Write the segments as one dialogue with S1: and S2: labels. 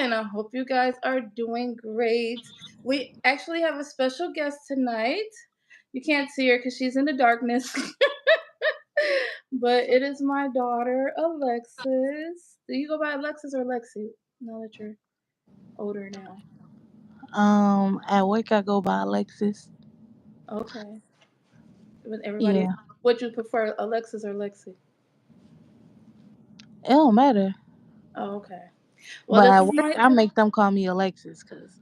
S1: and I hope you guys are doing great. We actually have a special guest tonight. You can't see her because she's in the darkness, but it is my daughter, Alexis. Do you go by Alexis or Lexi now that you're older now?
S2: At work I go by Alexis.
S1: Okay. With everybody,
S2: Yeah,
S1: would you prefer Alexis or Lexi?
S2: it don't matter.
S1: Oh, okay. Well,
S2: But
S1: this
S2: at
S1: is
S2: work
S1: my.
S2: I make them call me Alexis because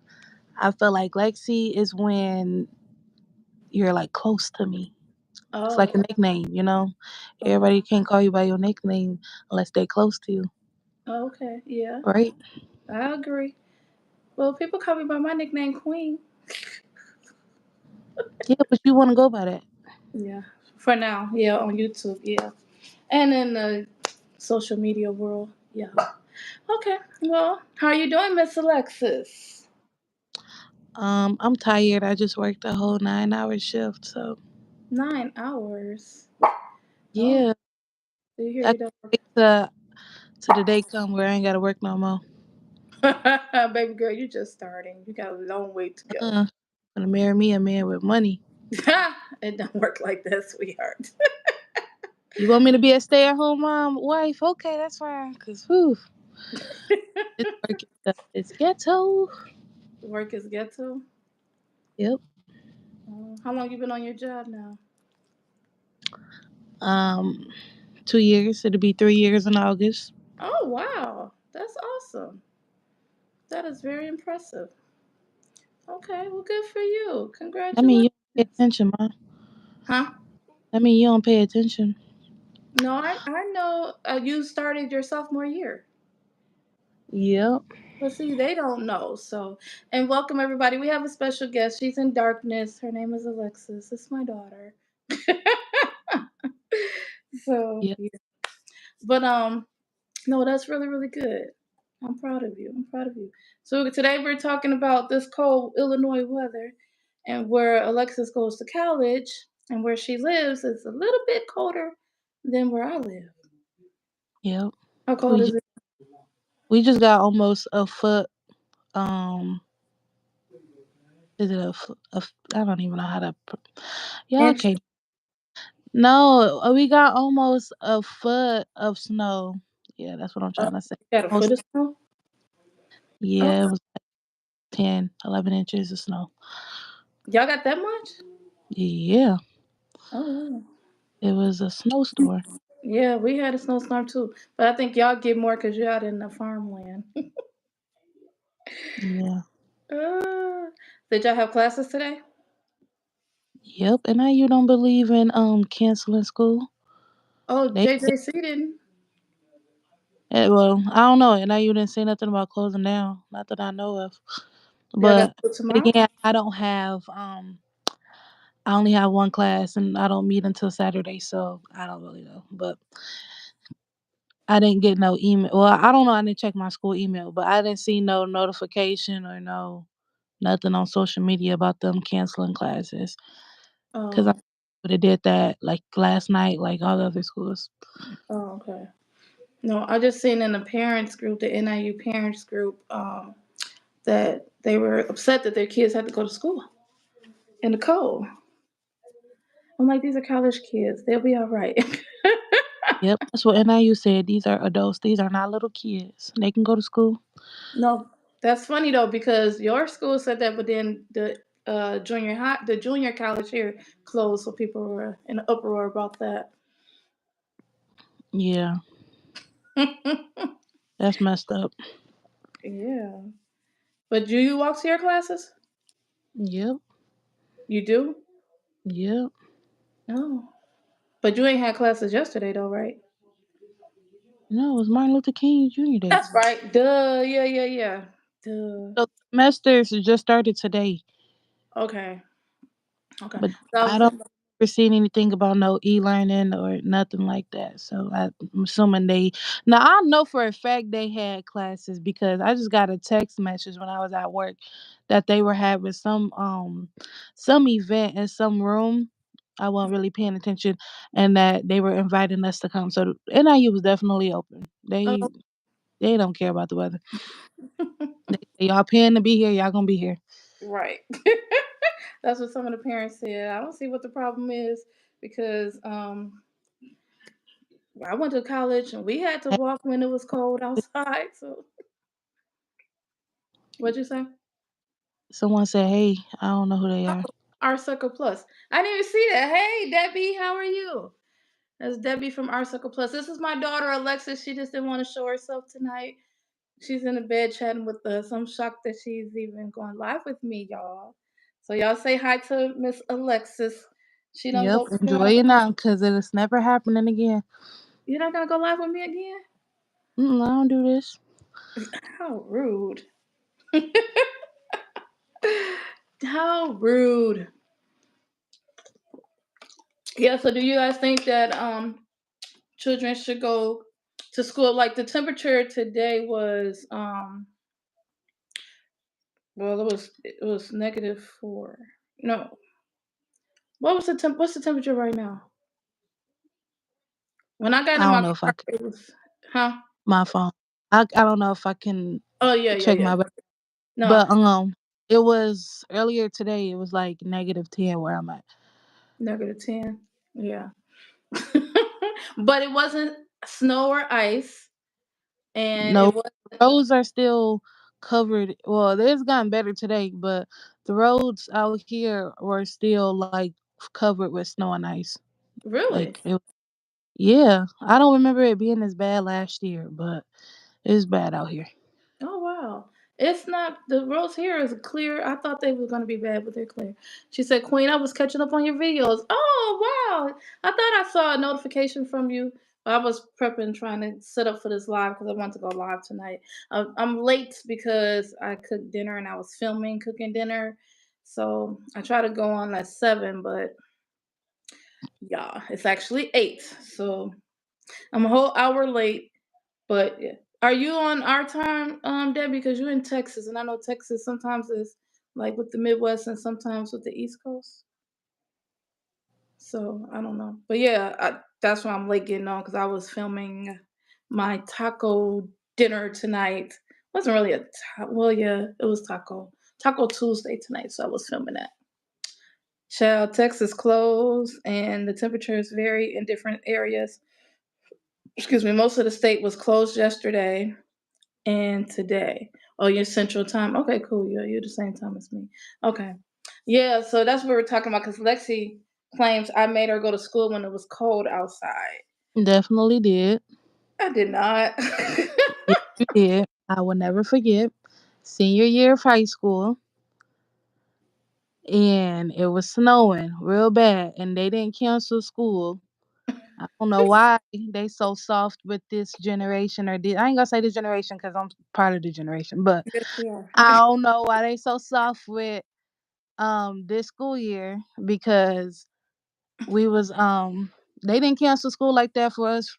S2: I feel like Lexi is when you're like close to me. It's like a
S1: Oh,
S2: nickname, you know.
S1: okay.
S2: Everybody can't call you by your nickname unless they close to you,
S1: Okay. Yeah,
S2: right?
S1: I agree. Well, people call me by my nickname, Queen.
S2: Yeah, but you want to go by that.
S1: Yeah, for now. Yeah, on YouTube. Yeah, and in the social media world. Yeah. Okay. Well, how are you doing, Miss Alexis?
S2: I'm tired. I just worked a whole 9 hour shift, so
S1: 9 hours. Oh,
S2: yeah,
S1: do you hear
S2: I
S1: you
S2: can't
S1: don't
S2: wait to the day come where I ain't gotta work no more.
S1: work? Baby girl, you just starting. You got a long way to go.
S2: Gonna marry me a man with money.
S1: It don't work like that, sweetheart.
S2: You want me to be a stay at home mom wife? Okay, that's fine. Cause whew, this work is ghetto.
S1: Work is ghetto.
S2: Yep.
S1: How long you been on your job now?
S2: Um, 2 years. It'll be 3 years in August.
S1: Oh wow, that's awesome. That is very impressive. Okay, well, good for you.
S2: I mean, you don't pay
S1: Congratulations.
S2: attention, mom.
S1: Huh?
S2: I mean, you don't pay attention.
S1: No, I know you started your sophomore year.
S2: Yep.
S1: But see, they don't know. So, and welcome everybody. We have a special guest. She's in darkness. Her name is Alexis. It's my daughter. So,
S2: Yep.
S1: yeah. But no, that's really really good. I'm proud of you. I'm proud of you. So today we're talking about this cold Illinois weather, and where Alexis goes to college, and where she lives is a little bit colder than where I live.
S2: Yep.
S1: How cold
S2: We
S1: is
S2: just,
S1: it?
S2: we just got almost a foot. Um, is it a foot? I don't even know how to. Y'all
S1: Inch.
S2: can't. No, we got almost a foot of snow. Yeah, that's what I'm
S1: Oh,
S2: trying to say.
S1: you got a foot
S2: Almost.
S1: of snow? Oh,
S2: Yeah, it was 10, 11 inches of snow.
S1: y'all got that much?
S2: Yeah,
S1: Oh,
S2: it was a
S1: wow.
S2: snowstorm.
S1: Yeah, we had a snowstorm too, but I think y'all get more because you're out in the farmland.
S2: Yeah.
S1: uh, did y'all have classes today?
S2: Yep. And now you don't believe in canceling school.
S1: Oh,
S2: They
S1: JJC didn't.
S2: well, I don't know. And now you didn't say nothing about closing down. Not that I know of.
S1: Y'all got
S2: But
S1: school
S2: but
S1: tomorrow?
S2: again, I only have one class and I don't meet until Saturday, so I don't really know. But I didn't get no email. Well, I don't know. I didn't check my school email, but I didn't see no notification or no nothing on social media about them canceling classes. Cause I
S1: Oh,
S2: would have did that like last night, like all the other schools.
S1: oh, okay. No, I just seen in the parents group, the NIU parents group, that they were upset that their kids had to go to school in the cold. I'm like, these are college kids. They'll be all right.
S2: Yep, that's what NIU said. These are adults. These are not little kids. They can go to school.
S1: No, that's funny though because your school said that, but then the the junior college here closed, so people were in an uproar about that.
S2: Yeah, that's messed up.
S1: Yeah, but do you walk to your classes?
S2: Yep,
S1: You do?
S2: yep.
S1: No, but you ain't had classes yesterday though, right?
S2: No, it was Martin Luther King Jr. Day.
S1: That's right. Duh. Yeah, yeah, yeah. Duh.
S2: So semesters just started today,
S1: Okay. Okay.
S2: but
S1: So I
S2: I
S1: was.
S2: don't ever seen anything about no e-learning or nothing like that. So I'm assuming they. Now I know for a fact they had classes because I just got a text message when I was at work that they were having some event in some room. I wasn't really paying attention, and that they were inviting us to come. So NIU was definitely open.
S1: Oh,
S2: They don't care about the weather. Y'all paying to be here, y'all gonna be here.
S1: Right. That's what some of the parents said. I don't see what the problem is because I went to college and we had to
S2: Hey,
S1: walk when it was cold outside. So what'd you say?
S2: someone said, "Hey," I don't know who they
S1: Oh,
S2: are.
S1: our Sucker Plus. I didn't even see that. Hey, Debbie, how are you? That's Debbie from Our Sucker Plus. This is my daughter Alexis. She just didn't want to show herself tonight. She's in the bed chatting with us. I'm shocked that she's even going live with me, y'all. So y'all say hi to Miss Alexis. She don't
S2: Yep,
S1: go. She don't
S2: enjoy
S1: wanna
S2: it
S1: go.
S2: now, cause it's never happening again.
S1: You're not gonna go live with me again?
S2: I don't do this.
S1: How rude! How rude! Yeah. So do you guys think that children should go to school? Like the temperature today was well, it was -4. No, what's the temperature right now? When I got
S2: I
S1: in
S2: don't
S1: my
S2: know if I
S1: car,
S2: can.
S1: it was huh?
S2: My phone. I don't know if I can
S1: Oh yeah, yeah,
S2: check
S1: yeah.
S2: my.
S1: No,
S2: But it was earlier today. It was like -10 where I'm at.
S1: -10. Yeah. But it wasn't snow or ice, and
S2: No,
S1: it was
S2: roads are still covered. Well, it's gotten better today, but the roads out here were still like covered with snow and ice.
S1: really.
S2: Like it, yeah, I don't remember it being as bad last year, but it's bad out here.
S1: Oh wow. It's not the roads here is clear. I thought they were gonna be bad, but they're clear. She said, Queen, I was catching up on your videos. Oh wow. I thought I saw a notification from you. I was prepping, trying to set up for this live because I want to go live tonight. I'm late because I cooked dinner and I was filming cooking dinner. So I try to go on at 7, but yeah, it's actually 8. So I'm a whole hour late. But yeah. Are you on our time, Debbie? Because you're in Texas, and I know Texas sometimes is like with the Midwest and sometimes with the East Coast. So I don't know. But yeah, that's why I'm late getting on because I was filming my taco dinner tonight. Wasn't really well, yeah, it was Taco Tuesday tonight, so I was filming that. Child, Texas closed, and the temperatures vary in different areas. Excuse me, most of the state was closed yesterday and today. Oh, you're Central Time. Okay, cool. You're the same time as me. Okay. Yeah, so that's what we're talking about because Lexi claims I made her go to school when it was cold outside.
S2: Definitely did.
S1: I did not.
S2: Yes, you did. I will never forget. Senior year of high school, and it was snowing real bad, and they didn't cancel school. I don't know why they so soft with this generation or I ain't gonna say this generation because I'm part of the generation, but
S1: Yes, we are.
S2: I don't know why they so soft with this school year because we was they didn't cancel school like that for us.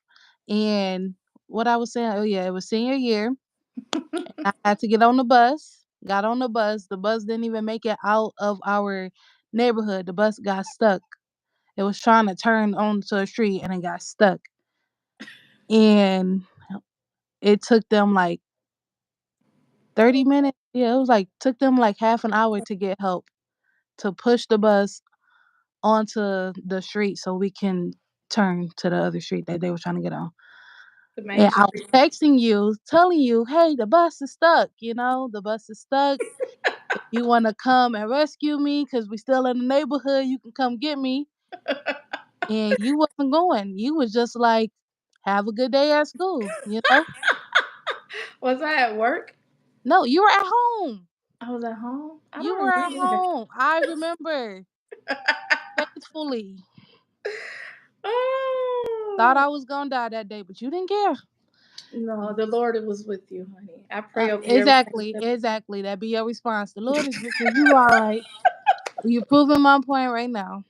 S2: And what I was saying, oh yeah, it was senior year. I had to get on the bus. Got on the bus. The bus didn't even make it out of our neighborhood. The bus got stuck. It was trying to turn onto a street and it got stuck. And it took them like 30 minutes. Yeah, it was like took them like half an hour to get help to push the bus onto the street so we can turn to the other street that they were trying to get on.
S1: The main
S2: And I was
S1: street.
S2: texting you, telling you, hey, the bus is stuck. The bus is stuck. If you want to come and rescue me, because we still in the neighborhood, you can come get me. And you wasn't going. You was just like, have a good day at school.
S1: Was I at work?
S2: No, you were at home.
S1: I was at home. I
S2: You
S1: don't
S2: were at
S1: remember.
S2: home. I remember faithfully. Thought
S1: Oh
S2: I was gonna die that day, but you didn't care.
S1: no, the Lord was with you, honey. I pray over you every single
S2: Exactly,
S1: step.
S2: exactly. That be your response. The Lord is with me. You all right. You're proving my point right now.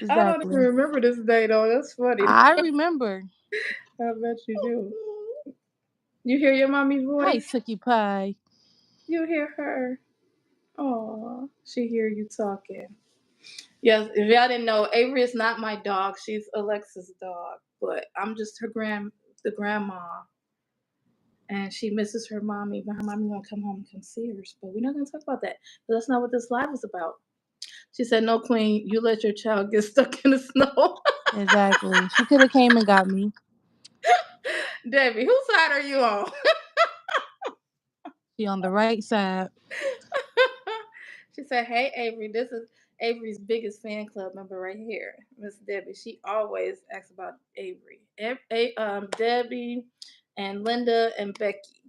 S1: I don't even
S2: Exactly.
S1: remember this day though. That's funny.
S2: I remember.
S1: I bet you do. You hear your mommy
S2: Hi,
S1: voice?
S2: Tookie Pie.
S1: You hear her. Oh, she hear you talking. Yes, if y'all didn't know, Avery is not my dog. She's Alexa's dog, but I'm just the grandma. and she misses her mommy, but her mommy won't come home and come see her. But we're not gonna talk about that. That's not what this live is about. She said, "No, Queen, you let your child get stuck in the snow."
S2: Exactly. She could have came and got me.
S1: Debbie, whose side are you on?
S2: She on the right side.
S1: She said, "Hey, Avery, this is Avery's biggest fan club member right here, Miss Debbie. She always asks about Avery. Debbie and Linda and Becky.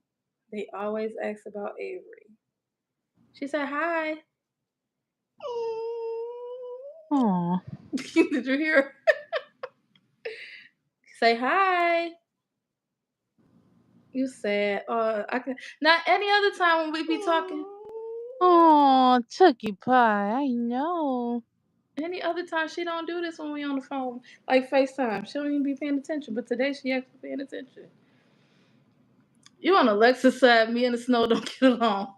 S1: They always ask about Avery." She said, "Hi."
S2: Aw.
S1: Did you hear her? Say hi. You said, I can not any other time when we be talking.
S2: Aw, Chucky Pie. I know.
S1: Any other time she don't do this when we on the phone, like FaceTime. She don't even be paying attention. But today she actually paying attention. You on Alexa's side, me and the snow don't get along.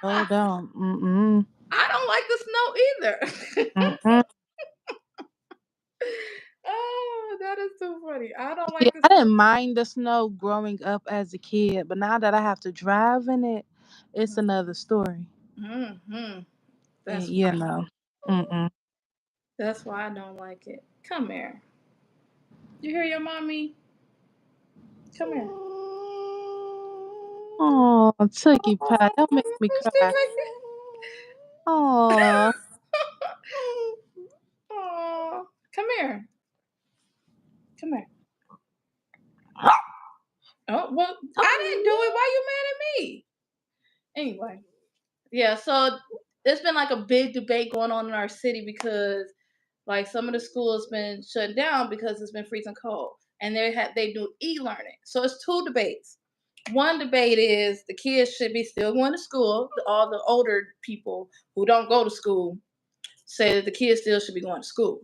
S2: Oh, don't. Mm-mm.
S1: I don't like the snow either.
S2: Mm-mm.
S1: Oh, that is too funny. I don't
S2: See,
S1: like the
S2: I
S1: snow.
S2: didn't mind the snow growing up as a kid, but now that I have to drive in it, it's another story.
S1: Mm-hmm.
S2: And,
S1: That's
S2: you
S1: why.
S2: know. Mm-mm.
S1: That's why I don't like it. Come here. You hear your mommy? Come here.
S2: Oh, Chucky Pie. Don't make me cry. Oh.
S1: Aw. Come here. Come here. Oh, well, I didn't do it. Why you mad at me? Anyway, yeah, so there's been like a big debate going on in our city because like some of the schools been shut down because it's been freezing cold. And they do e-learning. So it's two debates. One debate is the kids should be still going to school. All the older people who don't go to school say that the kids still should be going to school,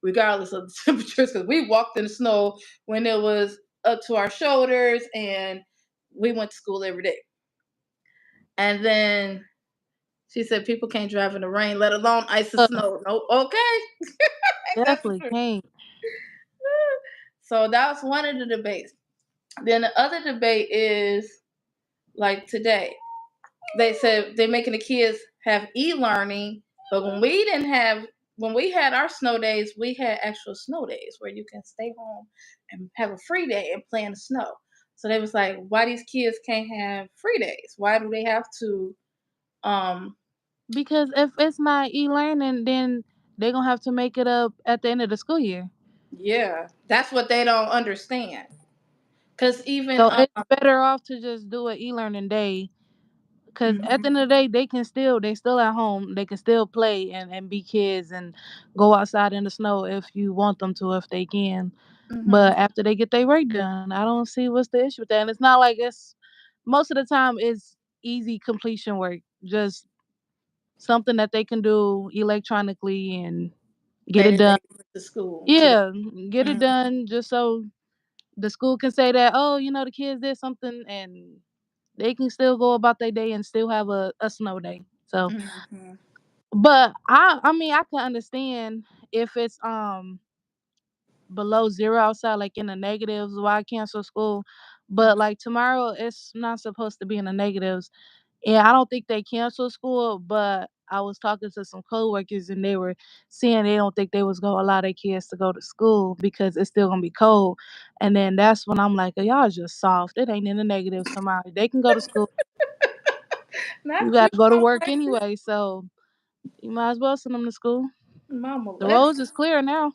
S1: regardless of the temperatures. Because we walked in the snow when it was up to our shoulders, and we went to school every day. And then she said people can't drive in the rain, let alone ice and snow. Nope. Okay. Ain't that the
S2: Definitely
S1: truth?
S2: can't.
S1: So that's one of the debates. Then the other debate is like today. They said they're making the kids have e-learning, but when we had our snow days, we had actual snow days where you can stay home and have a free day and play in the snow. So they was like, why these kids can't have free days? Why do they have to um
S2: Because if it's not e-learning, then they're gonna have to make it up at the end of the school year.
S1: yeah, that's what they don't understand. Cause even
S2: So it's better off to just do an e-learning day. Cause at the
S1: mhm,
S2: end of the day, they still at home. They can still play and be kids and go outside in the snow if you want them to, if they can.
S1: mhm.
S2: But after they get their work done, I don't see what's the issue with that. And it's not like it's most of the time it's easy completion work. Just something that they can do electronically and get
S1: Say
S2: it
S1: that they
S2: done.
S1: went to school today.
S2: Yeah, get it
S1: Mhm.
S2: done just so the school can say that, oh, the kids did something and they can still go about their day and still have a snow day. So,
S1: Mhm.
S2: but I mean I can understand if it's below zero outside, like in the negatives, why cancel school. But like tomorrow it's not supposed to be in the negatives. And I don't think they canceled school, but I was talking to some coworkers and they were saying they don't think they was gonna allow their kids to go to school because it's still gonna be cold. And then that's when I'm like, y'all just soft. It ain't in the negatives tomorrow. They can go to school.
S1: Not
S2: You
S1: you,
S2: gotta go to
S1: Mama
S2: work
S1: Lexus.
S2: anyway, so you might as well send them to school.
S1: Mama
S2: The roads
S1: Lexus.
S2: is clear now.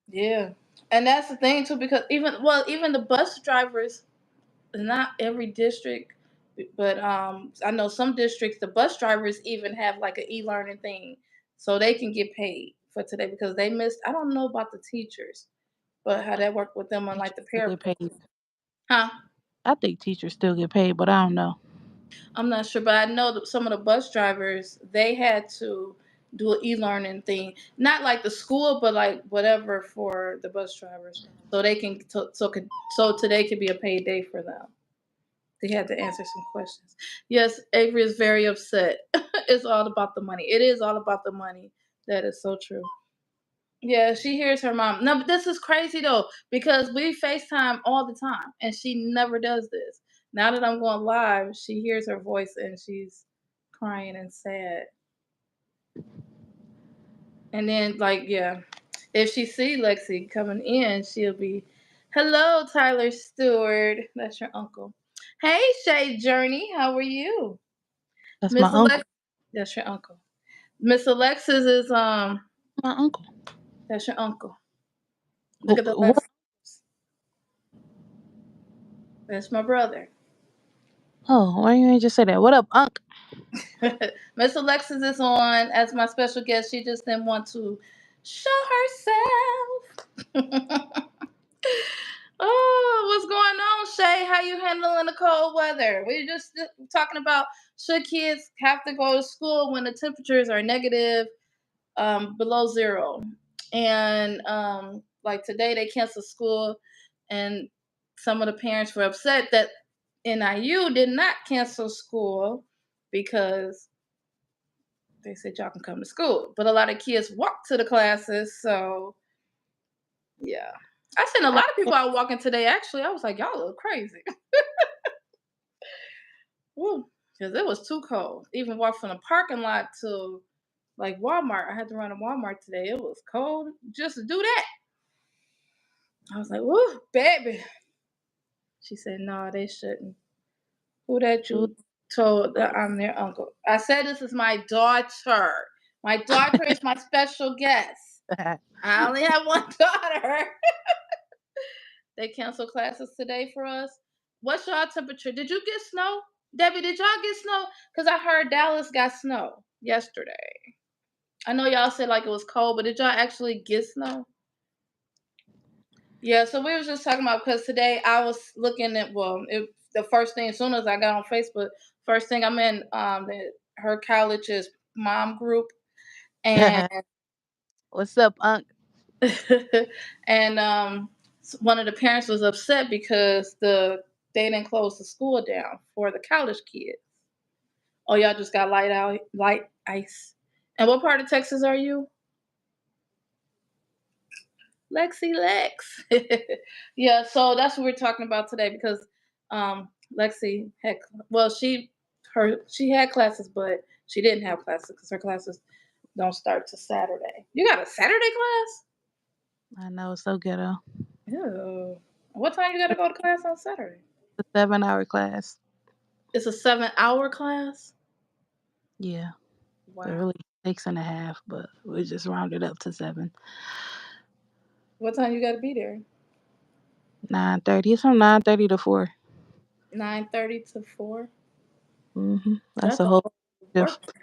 S1: Yeah. And that's the thing too, because even the bus drivers, not every district, but I know some districts the bus drivers even have like an e-learning thing, so they can get paid for today because they missed. I don't know about the teachers, but how that worked with them on like
S2: Teachers
S1: the
S2: still get
S1: parapros.
S2: paid.
S1: Huh?
S2: I think teachers still get paid, but I don't know.
S1: I'm not sure, but I know that some of the bus drivers they had to do an e-learning thing, not like the school, but like whatever for the bus drivers, so they can so today could be a paid day for them. They had to answer some questions. Yes, Avery is very upset. It's all about the money. It is all about the money. That is so true. Yeah, she hears her mom. No, but this is crazy though, because we FaceTime all the time and she never does this. Now that I'm going live, she hears her voice and she's crying and sad. And then, like, yeah, if she see Lexi coming in, she'll be, "Hello, Tyler Stewart." That's your uncle. Hey, Shay Journey, how are you,
S2: That's my
S1: Miss
S2: uncle.
S1: Alex? That's your uncle. Miss Alexis is
S2: My uncle.
S1: That's your uncle. Look at the
S2: What?
S1: left. That's my brother.
S2: Oh, why you ain't just say that? What up, Unc?
S1: Miss Alexis is on as my special guest. She just didn't want to show herself. Oh, what's going on, Shay? How you handling the cold weather? We're just talking about should kids have to go to school when the temperatures are negative, below zero, and like today they canceled school, and some of the parents were upset that NIU did not cancel school because they said y'all can come to school, but a lot of kids walk to the classes, so yeah. I seen a lot of people out walking today. Actually, I was like, y'all look crazy. Because it was too cold. Even walk from the parking lot to like Walmart. I had to run to Walmart today. It was cold just to do that. I was like, woo, baby. She said, no, they shouldn't. Who that you told that I'm their uncle? I said, this is my daughter. My daughter is my special guest. I only have one daughter. They canceled classes today for us. What's y'all temperature? Did you get snow? Debbie, did y'all get snow? Because I heard Dallas got snow yesterday. I know y'all said like it was cold, but did y'all actually get snow? Yeah, so we was just talking about because today I was looking at the first thing as soon as I got on Facebook, first thing I'm in her college's mom group, and
S2: What's up, Unc?
S1: and one of the parents was upset because they didn't close the school down for the college kids. Oh, y'all just got light ice. And what part of Texas are you? Lexi Lex. Yeah, so that's what we're talking about today because Lexi had she had classes, but she didn't have classes because her classes don't start till Saturday. You got a Saturday class?
S2: I know, it's so ghetto.
S1: Ew. What time you got to go to class on Saturday?
S2: The 7-hour class.
S1: It's a 7-hour class.
S2: Yeah. But
S1: Wow.
S2: really 6.5, but we just rounded up to 7.
S1: What time you got to be there?
S2: 9:30. It's from 9:30 to 4.
S1: 9:30 to 4.
S2: That's
S1: That's
S2: a
S1: a
S2: whole
S1: whole work.
S2: shift.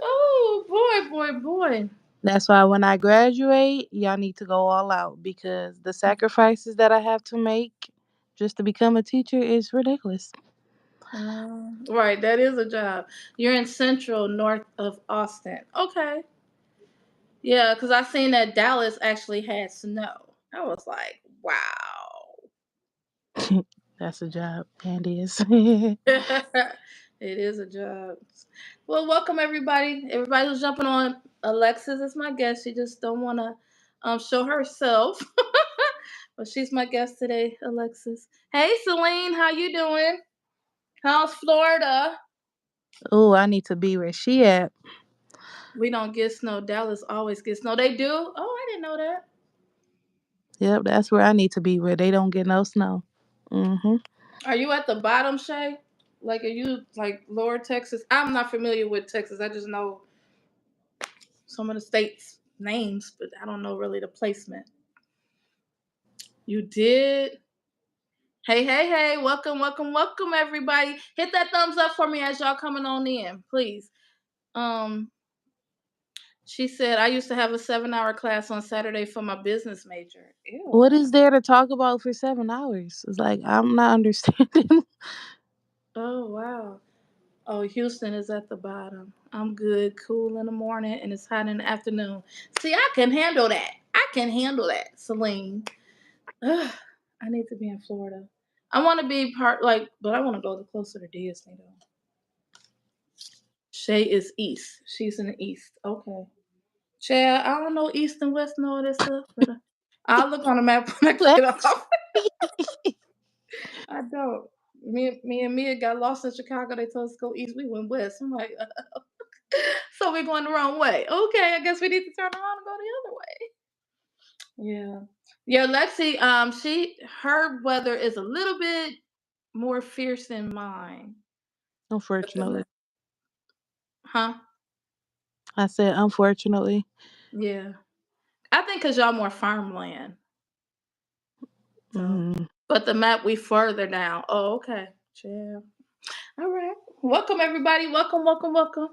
S1: Oh boy.
S2: That's why when I graduate, y'all need to go all out because the sacrifices that I have to make just to become a teacher is ridiculous.
S1: Right, that is a job. You're in Central, north of Austin. Okay. Yeah, because I seen that Dallas actually had snow. I was like, wow.
S2: That's a job, and is.
S1: It is a job. Well, welcome everybody. Everybody who's jumping on. Alexis is my guest. She just don't want to show herself, but she's my guest today, Alexis. Hey, Celine, how you doing? How's Florida?
S2: Oh, I need to be where she at.
S1: We don't get snow. Dallas always gets snow. They do? Oh, I didn't know that.
S2: Yep, that's where I need to be where they don't get no snow. Mhm.
S1: Are you at the bottom, Shay? Like, are you like lower Texas? I'm not familiar with Texas. I just know some of the states' names, but I don't know really the placement. You did? Hey. Welcome, everybody. Hit that thumbs up for me as y'all coming on in, please. Um, she said, I used to have a 7-hour class on Saturday for my business major. Ew.
S2: What is there to talk about for 7 hours? It's like I'm not understanding.
S1: Oh, wow. Oh, Houston is at the bottom. I'm good, cool in the morning, and it's hot in the afternoon. See, I can handle that. Celine. Ugh, I need to be in Florida. I want to be but I want to go closer to Disney though. Shay is east. She's in the east. Okay. Shay, I don't know east and west and all this stuff, but I'll look on the map when I get off. I don't. Me and Mia got lost in Chicago. They told us to go east. We went west. I'm like, so we're going the wrong way. Okay, I guess we need to turn around and go the other way. Yeah. Yeah, Lexi, her weather is a little bit more fierce than mine. But
S2: Unfortunately.
S1: huh?
S2: I said unfortunately.
S1: Yeah. I think because y'all more farmland. So,
S2: Mhm.
S1: but the map we further down. Oh, okay. Yeah. All right. Welcome everybody. Welcome, welcome, welcome.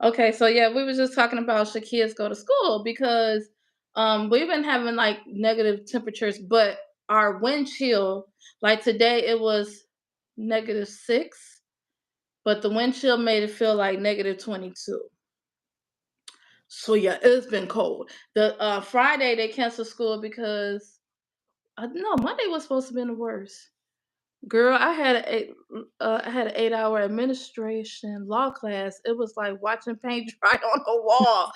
S1: Okay, so yeah, we were just talking about should kids go to school because we've been having like negative temperatures, but our wind chill, like today it was -6, but the wind chill made it feel like -22. So yeah, it's been cold. The Friday they canceled school because no, Monday was supposed to be the worst. Girl, I had an 8 hour administration law class. It was like watching paint dry on the wall.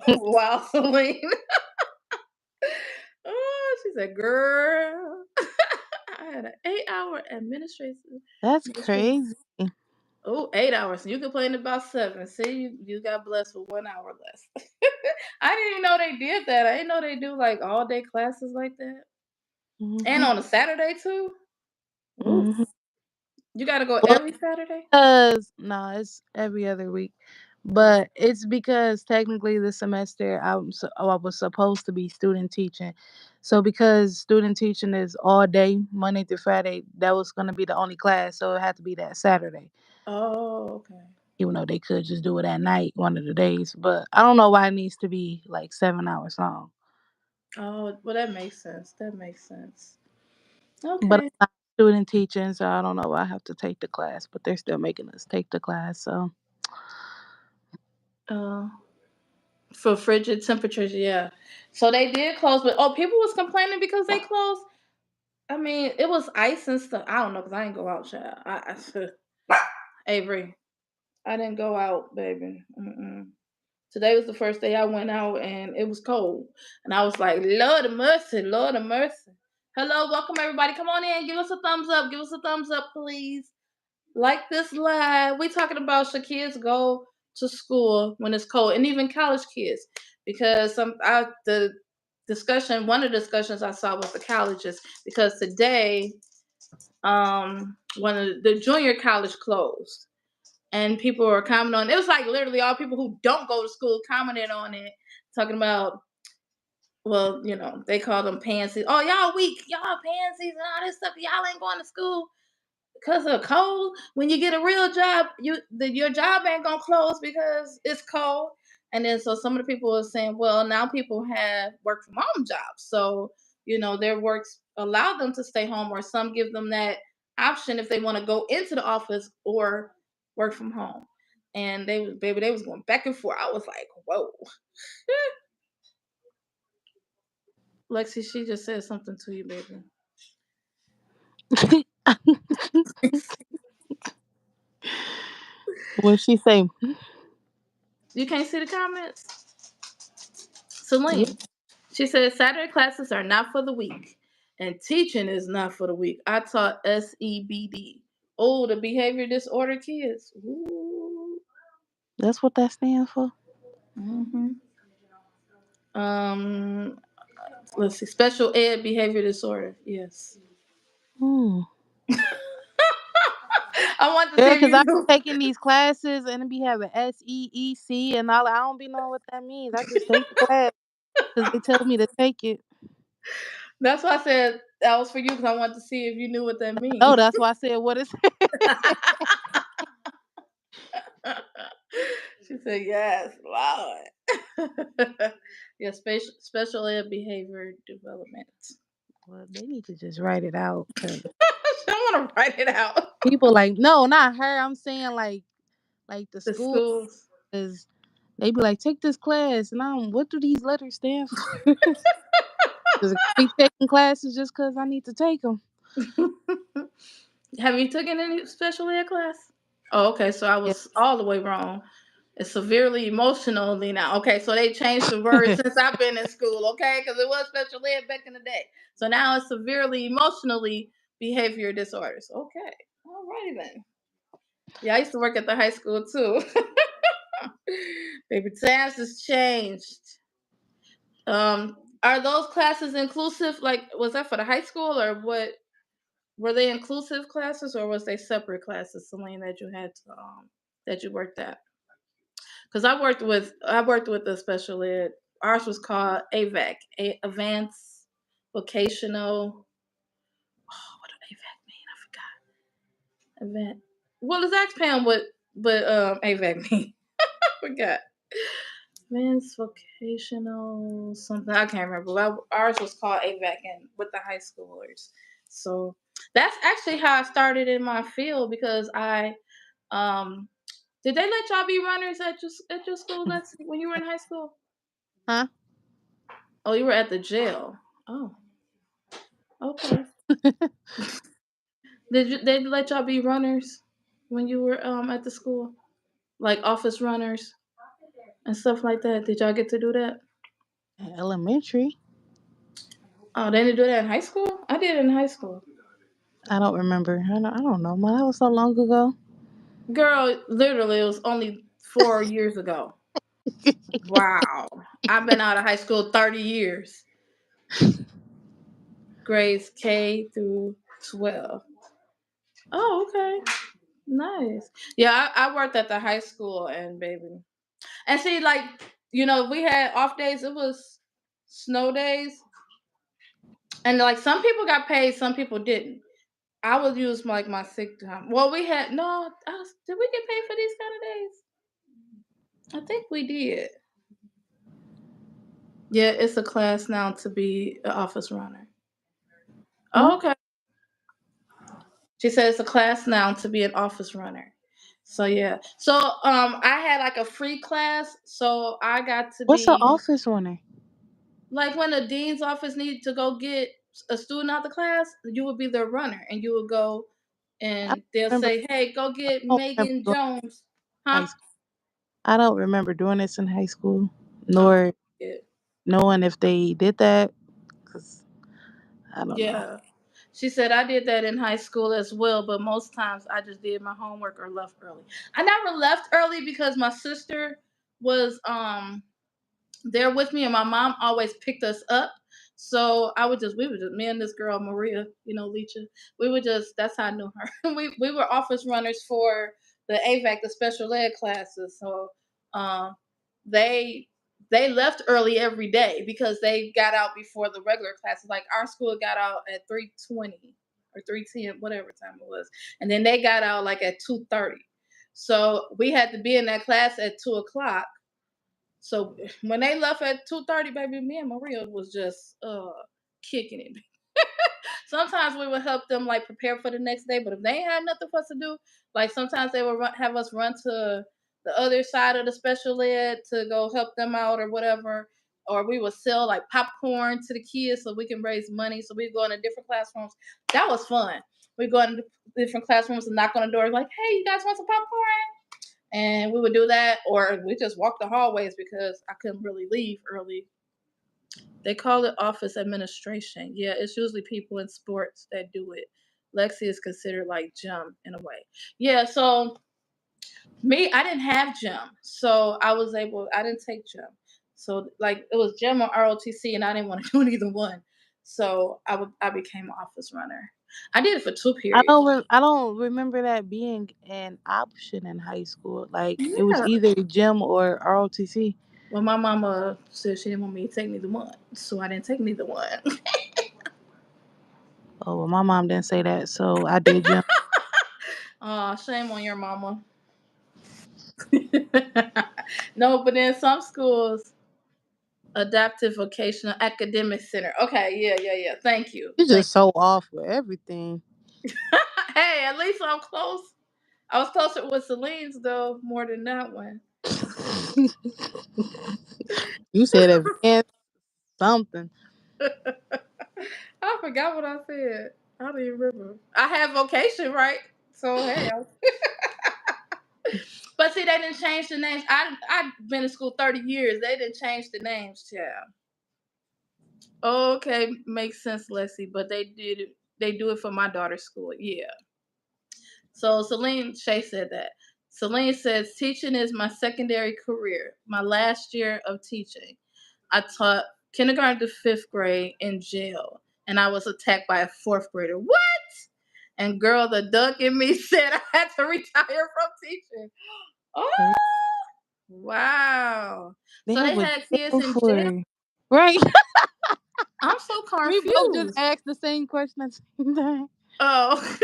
S1: Wow, Celine. Oh, she said, "Girl, I had an 8 hour
S2: That's
S1: administration.
S2: crazy.
S1: Oh, 8 hours. You complained about 7. See, you got blessed with 1 hour less. I didn't even know they did that. I didn't know they do like all day classes like that, and
S2: Mhm.
S1: on a Saturday too. Oof.
S2: Mhm.
S1: You got to go
S2: Well,
S1: every Saturday.
S2: because no, it's every other week. But it's because technically this semester I was supposed to be student teaching. So because student teaching is all day, Monday through Friday, that was gonna be the only class, so it had to be that Saturday.
S1: Oh, okay.
S2: Even though they could just do it at night one of the days. But I don't know why it needs to be like 7 hours long.
S1: Oh, well, that makes sense. That makes sense.
S2: But
S1: Okay.
S2: I'm not student teaching, so I don't know why I have to take the class, but they're still making us take the class, so
S1: Uh, for frigid temperatures, yeah. So they did close, but oh, people was complaining because they closed. I mean, it was ice and stuff. I don't know because I didn't go out, child. Avery, I didn't go out, baby. Mm-mm. Today was the first day I went out, and it was cold, and I was like, Lord of mercy, Lord of mercy. Hello, welcome everybody. Come on in, give us a thumbs up. Give us a thumbs up, please. Like this live. We talking about should kids go to school when it's cold, and even college kids, because the discussion, one of the discussions I saw was the colleges, because today one of the junior college closed, and people were commenting on it. Was like literally all people who don't go to school commented on it, talking about, well, they call them pansies. Oh, y'all weak, y'all pansies and all this stuff. Y'all ain't going to school because of cold. When you get a real job, your job ain't gonna close because it's cold. And then so some of the people are saying, well, now people have work from home jobs, so their works allow them to stay home, or some give them that option if they want to go into the office or work from home. And they was going back and forth. I was like, whoa. Lexi, she just said something to you, baby.
S2: what she say?
S1: You can't see the comments?
S2: Yeah,
S1: Celine. She said Saturday classes are not for the weak, and teaching is not for the weak. I taught SEBD. Oh, the behavior disorder kids. Ooh.
S2: that's what that stands for.
S1: Hmm. Um, let's see. Special ed behavior disorder. Yes.
S2: Hmm.
S1: I want to see
S2: Yeah,
S1: if
S2: cause
S1: you
S2: I
S1: knew.
S2: be taking these classes and it be having SEEC and all. I don't be knowing what that means. I just take the class because they tell me to take it.
S1: That's why I said that was for you, because I wanted to see if you knew what that
S2: Oh,
S1: means.
S2: that's why I said what is.
S1: She said, "Yes, Lord." Yeah, special ed behavior development.
S2: Well, they need to just write it out because
S1: I want to write it out.
S2: people like no, not her. I'm saying like the
S1: The
S2: school
S1: schools.
S2: is they be like take this class and I'm what do these letters stand for? Just be taking classes just cause I need to take them.
S1: Have you taken any special ed class? Oh, okay. So I
S2: Yeah.
S1: was all the way wrong. It's severely emotionally now. Okay, so they changed the word since I've been in school. Okay, because it was special ed back in the day. So now it's severely emotionally behavior disorders. Okay. All righty then. Yeah, I used to work at the high school too. Baby, times has changed. Are those classes inclusive? Like, was that for the high school or what? Were they inclusive classes or was they separate classes, Celine, that you had to that you worked at? Because I worked with a special ed. Ours was called AVAC, Advanced Vocational. Oh, what did AVAC mean? I forgot. Event. Well, it's ask Pam what AVAC mean. I forgot. Advanced Vocational something. I can't remember. Ours was called AVAC and with the high schoolers. So that's actually how I started in my field because I um did they let y'all be runners at your school? That's when you were in high school.
S2: Huh?
S1: Oh, you were at the jail. Oh, okay. They let y'all be runners when you were at the school, like office runners and stuff like that? Did y'all get to do that?
S2: Elementary.
S1: Oh, they didn't do that in high school. I did it in high school.
S2: I don't remember. I don't know. Man, that was so long ago.
S1: Girl, literally, it was only 4 years ago. Wow, I've been out of high school 30 years, grades K through 12. Oh, okay. Nice. Yeah, I worked at the high school and baby. And see, like, we had off days, it was snow days. And like some people got paid, some people didn't. I would use like my sick time. Well, we had no, did we get paid for these kind of days? I think we did. Yeah, it's a class now to be an office runner. Oh,
S2: What?
S1: okay. She said it's a class now to be an office runner. So yeah. So I had like a free class, so I got to
S2: What's an
S1: be
S2: office runner?
S1: like when the dean's office needed to go get a student out the class, you would be their runner and you would go
S2: I
S1: and they'll
S2: remember.
S1: say, "Hey, go get
S2: I don't remember
S1: Megan
S2: doing
S1: Jones."
S2: it in
S1: Huh?
S2: high school. I don't remember doing this in high school,
S1: Oh,
S2: nor
S1: yeah.
S2: knowing if they did that. Cause I don't know.
S1: Yeah. She said I did that in high school as well, but most times I just did my homework or left early. I never left early because my sister was there with me, and my mom always picked us up. So we were just me and this girl Maria, Lecha. We were just that's how I knew her. We were office runners for the AVAC, the special ed classes. So um, they they left early every day because they got out before the regular classes. Like our school got out at 3:20 or 3:10, whatever time it was, and then they got out like at 2:30. So we had to be in that class at 2 o'clock, so when they left at 2:30, baby, me and Maria was just kicking it. Sometimes we would help them like prepare for the next day, but if they ain't had nothing for us to do, like sometimes they would have us run to the other side of the special ed to go help them out or whatever. Or we would sell like popcorn to the kids so we can raise money. So we go into different classrooms. That was fun. We go into different classrooms and knock on the doors like, "Hey, you guys want some popcorn?" And we would do that, or we just walk the hallways because I couldn't really leave early. They call it office administration. Yeah, it's usually people in sports that do it. Lexi is considered like gym in a way. Yeah, so me, I didn't have gym, so I didn't take gym. So like it was gym or ROTC, and I didn't want to do either one. So I became an office runner. I did it for 2 periods.
S2: I don't remember that being an option in high school. Like it was
S1: Yeah.
S2: either gym or ROTC.
S1: Well, my mama said she didn't want me to take neither one, so I didn't take neither one.
S2: Oh, well, my mom didn't say that, so I did gym.
S1: Aw, shame on your mama. No, but in some schools, adaptive vocational academic center. Okay, yeah, yeah, yeah. Thank you.
S2: You're
S1: Thank
S2: just so off with everything.
S1: you. Hey, at least I'm close. I was closer with Celine's though, more than that one.
S2: You said advanced something.
S1: I forgot what I said. I don't even remember. I have vocation, right? So hey, but see, they didn't change the names. I've been in school 30 years. They didn't change the names, child. Okay, makes sense, Leslie. But they did. they do it for my daughter's school. Yeah. So Celine Shay said that. Celine says teaching is my secondary career. My last year of teaching, I taught kindergarten to fifth grade in jail, and I was attacked by a fourth grader. What? And girl, the duck in me said I had to retire from teaching. Oh,
S2: Okay.
S1: wow.
S2: They
S1: So
S2: have
S1: they
S2: a
S1: had kids
S2: jail
S1: in
S2: for
S1: jail.
S2: it. Right.
S1: I'm so
S2: We both just
S1: confused.
S2: asked the same question at the same time.
S1: Oh,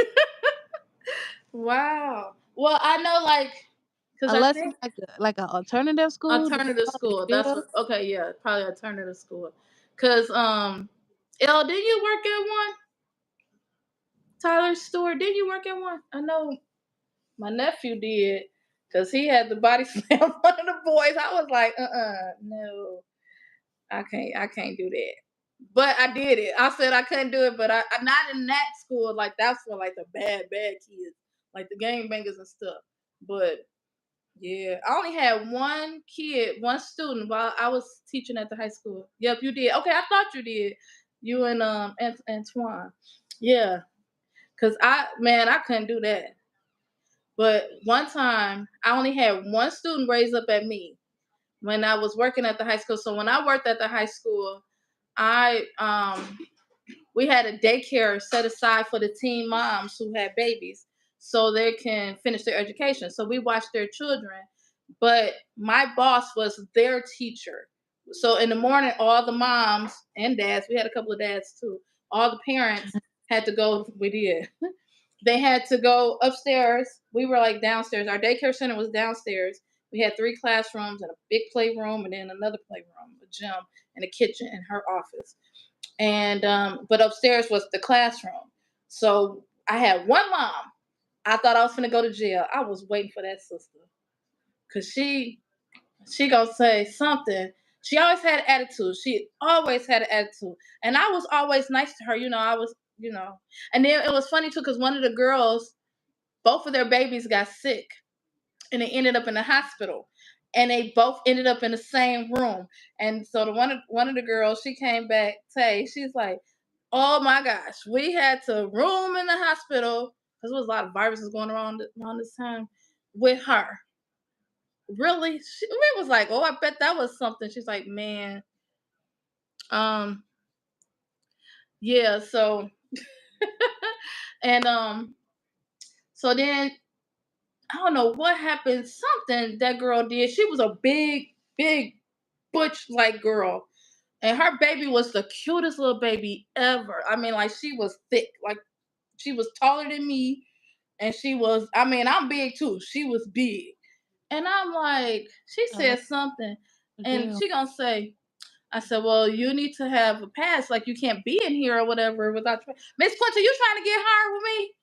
S1: wow. Well, I know, like, because I
S2: Unless it's
S1: think
S2: like a alternative school, do they
S1: alternative
S2: call it
S1: school. That's
S2: jail?
S1: what. Okay, yeah, probably alternative school. Cause L, did you work at one? Tyler Stewart, did you work at one? I know my nephew did, cause he had the body slam one of the boys. I was like, no, I can't do that. But I did it. I said I couldn't do it, but I'm not in that school. Like that's for like the bad kids, like the gangbangers and stuff. But yeah, I only had one kid, one student while I was teaching at the high school. Yep, you did. Okay, I thought you did. You and Antoine. Yeah, cause I couldn't do that. But one time I only had one student raise up at me when I was working at the high school. So when I worked at the high school, I we had a daycare set aside for the teen moms who had babies so they can finish their education. So we watched their children, but my boss was their teacher. So in the morning, all the moms and dads, we had a couple of dads too, all the parents had to go, we did. They had to go upstairs. We were like downstairs. Our daycare center was downstairs. We had 3 classrooms and a big playroom and then another playroom, a gym, and a kitchen and her office. And but upstairs was the classroom. So I had one mom. I thought I was gonna go to jail. I was waiting for that sister, cause she gonna say something. She always had an attitude. She always had an attitude, and I was always nice to her. I was, and then it was funny too, cause one of the girls, both of their babies got sick, and they ended up in the hospital, and they both ended up in the same room. And so the one of the girls, she came back, she's like, oh my gosh, we had to room in the hospital because there was a lot of viruses going around this time with her. Really? We was like, oh, I bet that was something. She's like, man, um, yeah. So and so then I don't know what happened. Something that girl did. She was a big butch like girl, and her baby was the cutest little baby ever. I mean, like she was thick, like she was taller than me, and she was. I mean, I'm big too. She was big, and I'm like, she
S2: I
S1: said
S2: like
S1: something,
S2: the
S1: and
S2: jail.
S1: she gonna say, I said, well, you need to have a pass, like you can't be in here or whatever without Miss Quinta. You trying to get hired with me?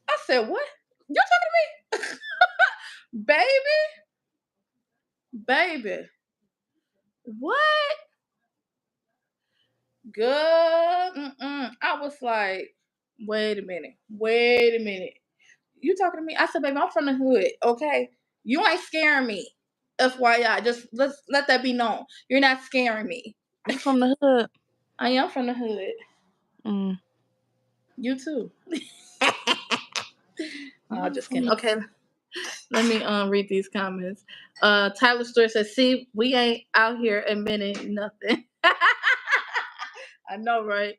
S1: I said, what? You talking to me, baby? What? Good. I was like, wait a minute. You talking to me? I said, baby, I'm from the hood, okay? You ain't scaring me. FYI, just let's let that be known. You're not scaring me.
S2: You from the hood?
S1: I am from the hood.
S2: Mm.
S1: You too. Oh,
S2: I'm
S1: just
S2: from
S1: kidding.
S2: the
S1: Okay, let me read these comments. Tyler Stewart says, see, we ain't out here admitting nothing. I know, right?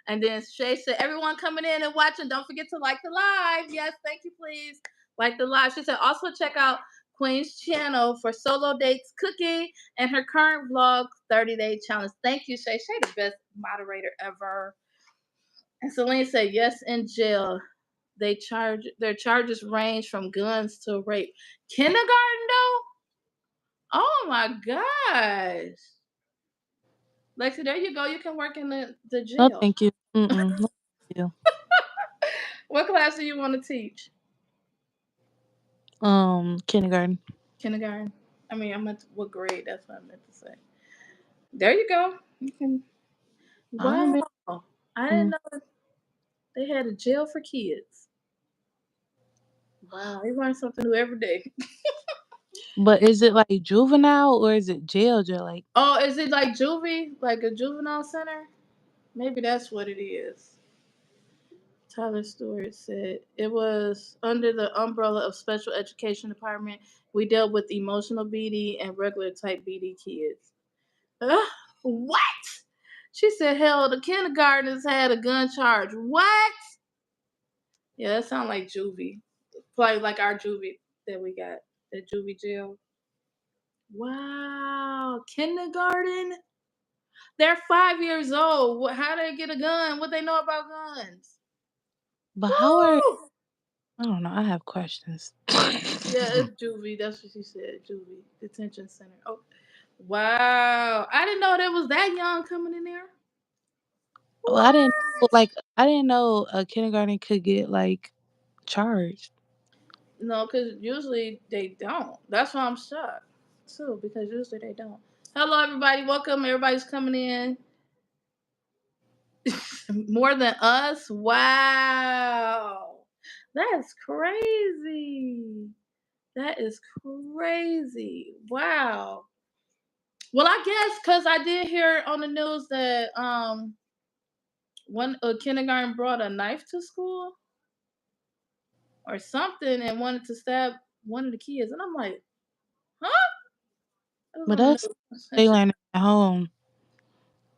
S1: And then Shay said, everyone coming in and watching, don't forget to like the live. Yes, thank you, please. Like the live. She said, also check out Queen's channel for solo dates, cooking, and her current vlog, 30-day challenge. Thank you, Shay. Shay, the best moderator ever. And Celine said, yes, in jail. Their charges range from guns to rape. Kindergarten, though? Oh my gosh. Lexi, there you go. You can work in the
S2: no,
S1: jail.
S2: thank you. No, thank you.
S1: What class do you want to teach?
S2: Kindergarten.
S1: Kindergarten. I mean, I meant what grade? That's what I meant to say. There you go. You can.
S2: I
S1: Wow.
S2: mean,
S1: I didn't know they had a jail for kids. Wow, you learn something new every day.
S2: but is it like juvenile or is it jail? Like
S1: Oh, is it like juvie, like a juvenile center? Maybe that's what it is. Tyler Stewart said it was under the umbrella of special education department. We dealt with emotional BD and regular type BD kids. Ugh, what? She said, hell, the kindergartners had a gun charge. What? Yeah, that sounds like juvie. Probably like our juvie that we got, the juvie jail. Wow, kindergarten? They're 5 years old. How they get a gun? What they know about guns?
S2: But how are
S1: Woo!
S2: I don't know, I have questions.
S1: Yeah, it's juvie. That's what she said. Juvie detention center. Oh, wow! I didn't know they was that young coming in there.
S2: Well, I didn't
S1: What?
S2: I didn't know a kindergarten could get, like, charged.
S1: No, because usually they don't. That's why I'm shocked too. Because usually they don't. Hello, everybody. Welcome. Everybody's coming in. More than us. Wow, that's crazy. That is crazy. Wow. Well, I guess because I did hear on the news that one a kindergarten brought a knife to school or something and wanted to stab one of the kids, and I'm like, huh? It was
S2: But
S1: on the
S2: that's
S1: news. That
S2: they
S1: shit.
S2: learn at home.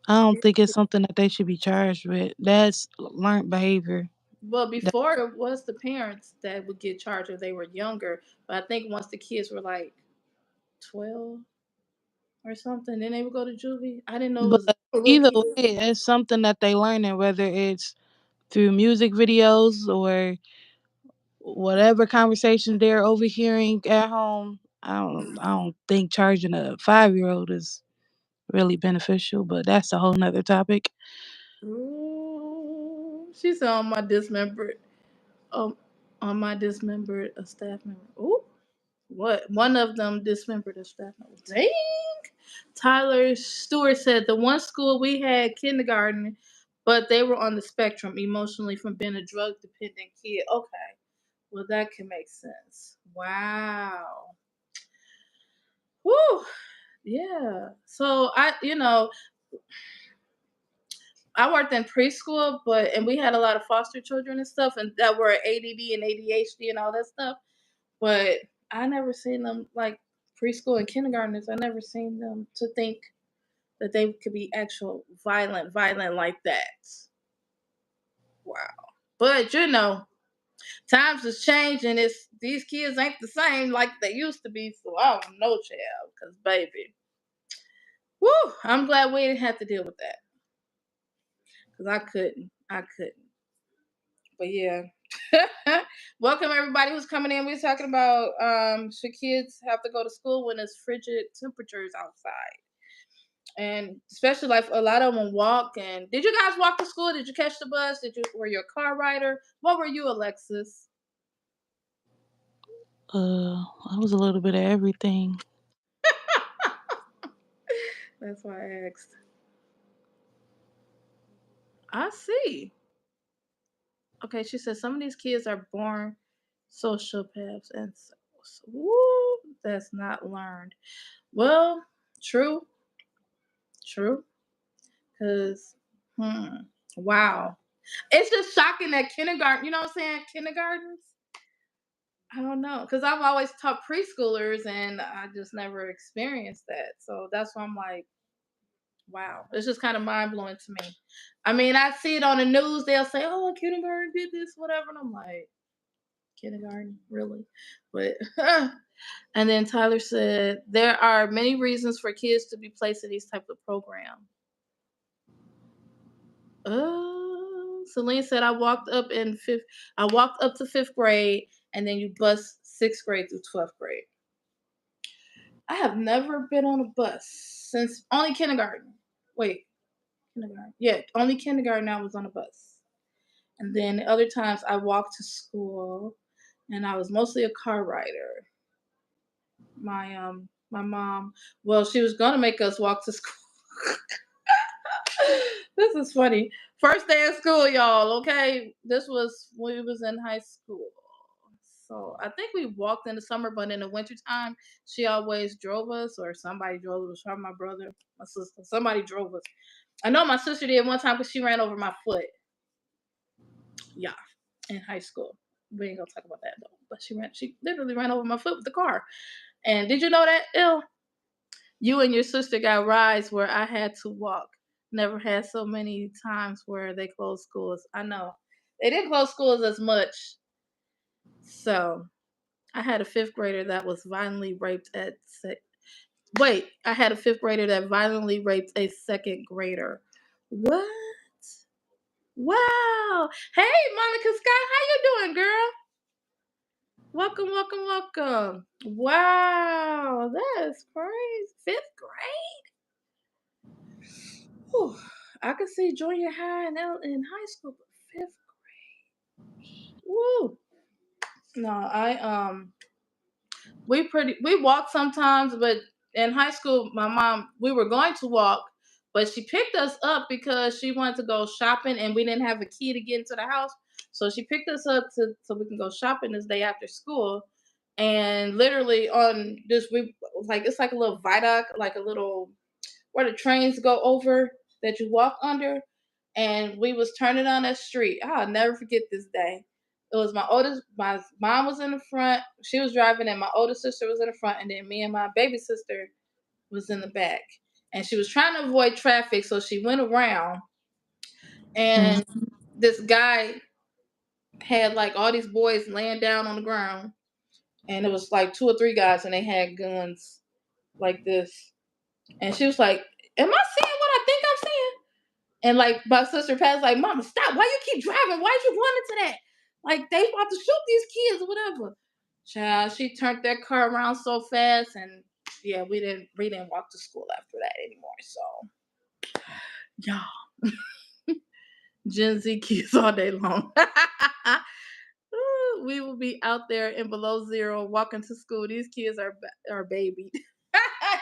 S2: I don't think it's something that they should be charged with. That's learned behavior.
S1: Well,
S2: That
S1: before it was the parents that would get charged if they were younger, but I think once the kids were like 12 or something, then they would go to juvie. I didn't know it was
S2: but
S1: for little
S2: either
S1: kids.
S2: way, it's something that they learning, whether it's through music videos or whatever conversations they're overhearing at home. I don't think charging a 5-year-old is really beneficial, but that's a whole nother topic.
S1: Ooh, she said on my dismembered, um, on my dismembered a staff member. Ooh, what? One of them dismembered a staff member. Dang. Tyler Stewart said the one school we had kindergarten, but they were on the spectrum emotionally from being a drug dependent kid. Okay, well that can make sense. Wow. Whew. Yeah. So I worked in preschool, and we had a lot of foster children and stuff, and that were ADD and ADHD and all that stuff. But I never seen them like preschool and kindergartners. I never seen them to think that they could be actual violent like that. Wow. But times has changed, and it's these kids ain't the same like they used to be. So I don't know, child, because baby, whoo, I'm glad we didn't have to deal with that because I couldn't. But yeah. Welcome everybody who's coming in. We're talking about should kids have to go to school when it's frigid temperatures outside, and especially like a lot of them walk. And did you guys walk to school? Did you catch the bus? Were you a car rider? What were you, Alexis?
S2: I was a little bit of everything.
S1: That's why I asked. I see. Okay, she said some of these kids are born sociopaths, and woo, that's not learned. Well, true, true. Because, wow. It's just shocking that kindergarten, you know what I'm saying? Kindergartens? I don't know. Because I've always taught preschoolers and I just never experienced that. So that's why I'm like, wow. It's just kind of mind blowing to me. I mean, I see it on the news. They'll say, oh, kindergarten did this, whatever. And I'm like, kindergarten? Really? But, and then Tyler said, there are many reasons for kids to be placed in these type of programs. Celine said I walked up in fifth. I walked up to fifth grade, and then you bus sixth grade through 12th grade. I have never been on a bus since only kindergarten. Wait, kindergarten? Yeah, only kindergarten. I was on a bus, and then the other times I walked to school, and I was mostly a car rider. My mom, well, she was gonna make us walk to school. This is funny. First day of school, y'all. Okay, this was when we was in high school. So I think we walked in the summer, but in the wintertime, she always drove us, or somebody drove us. Probably my brother, my sister, somebody drove us. I know my sister did one time because she ran over my foot. Yeah, in high school. We ain't gonna talk about that though. But she literally ran over my foot with the car. And did you know that, ill? You and your sister got rides where I had to walk. Never had so many times where they closed schools. I know. They didn't close schools as much. So I had a fifth grader that was violently raped at wait, I had a fifth grader that violently raped a second grader. What? Wow. Hey, Monica Scott, how you doing, girl? Welcome, welcome, welcome. Wow, that is crazy. Fifth grade? Whew. I could see junior high and in high school, but fifth grade. Woo. No, we walk sometimes, but in high school, my mom we were going to walk, but she picked us up because she wanted to go shopping, and we didn't have a key to get into the house. So she picked us up so we can go shopping this day after school, and literally on this we like it's like a little viaduct, like a little where the trains go over that you walk under, and we was turning on that street. I'll never forget this day. It was my mom was in the front, she was driving, and my older sister was in the front, and then me and my baby sister was in the back. And she was trying to avoid traffic, so she went around, and
S2: Mhm.
S1: this guy had like all these boys laying down on the ground, and it was like two or three guys, and they had guns like this. And she was like, "Am I seeing what I think I'm seeing?" And like my sister Pat's like, "Mama, stop! Why you keep driving? Why'd you run into that? Like they about to shoot these kids or whatever." Child, she turned that car around so fast, and yeah, we didn't walk to school after that anymore. So yeah, Gen Z kids all day long. Ooh, we will be out there in below zero walking to school. These kids are babied.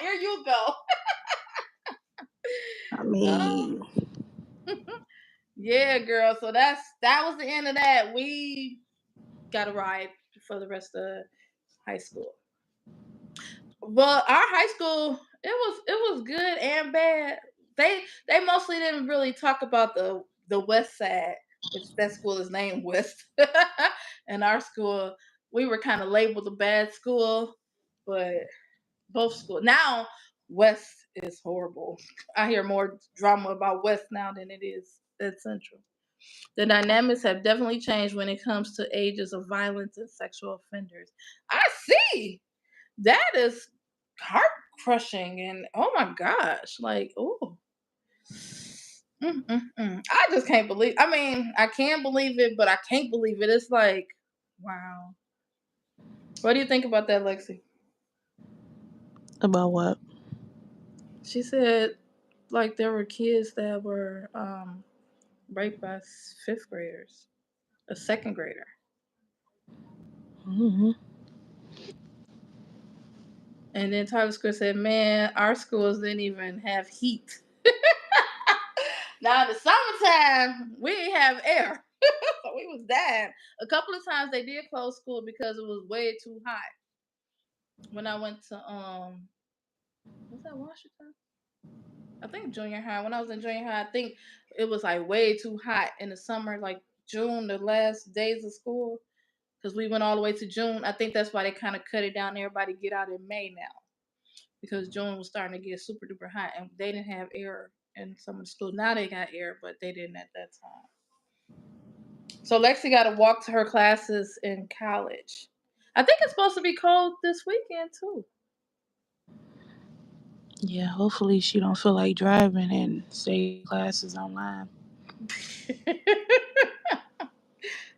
S1: Here you go.
S2: I
S1: Oh,
S2: mean,
S1: yeah, girl. So that was the end of that. We got a ride for the rest of high school. Well, our high school it was good and bad. They mostly didn't really talk about the West Side, which that school is named West. And our school, we were kind of labeled a bad school, but both schools now West is horrible. I hear more drama about West now than it is at Central. The dynamics have definitely changed when it comes to ages of violence and sexual offenders. I see. That is heart crushing and oh my gosh, like oh. I just can't believe. I mean, I can believe it, but I can't believe it. It's like, wow. What do you think about that, Lexi?
S2: about what?
S1: She said like there were kids that were raped by fifth graders, a second grader.
S2: Hmm.
S1: And then Tyler Square said, "Man, our schools didn't even have heat. Now in the summertime, we didn't have air, so we was dying. A couple of times they did close school because it was way too hot. When I went to was that Washington? I think junior high. When I was in junior high, I think it was like way too hot in the summer, like June, the last days of school, because we went all the way to June. I think that's why they kind of cut it down. Everybody get out in May now because June was starting to get super duper hot, and they didn't have air in some of the schools. Now they got air, but they didn't at that time. So Lexi got to walk to her classes in college. I think it's supposed to be cold this weekend too.
S2: Yeah, hopefully she don't feel like driving and say classes online.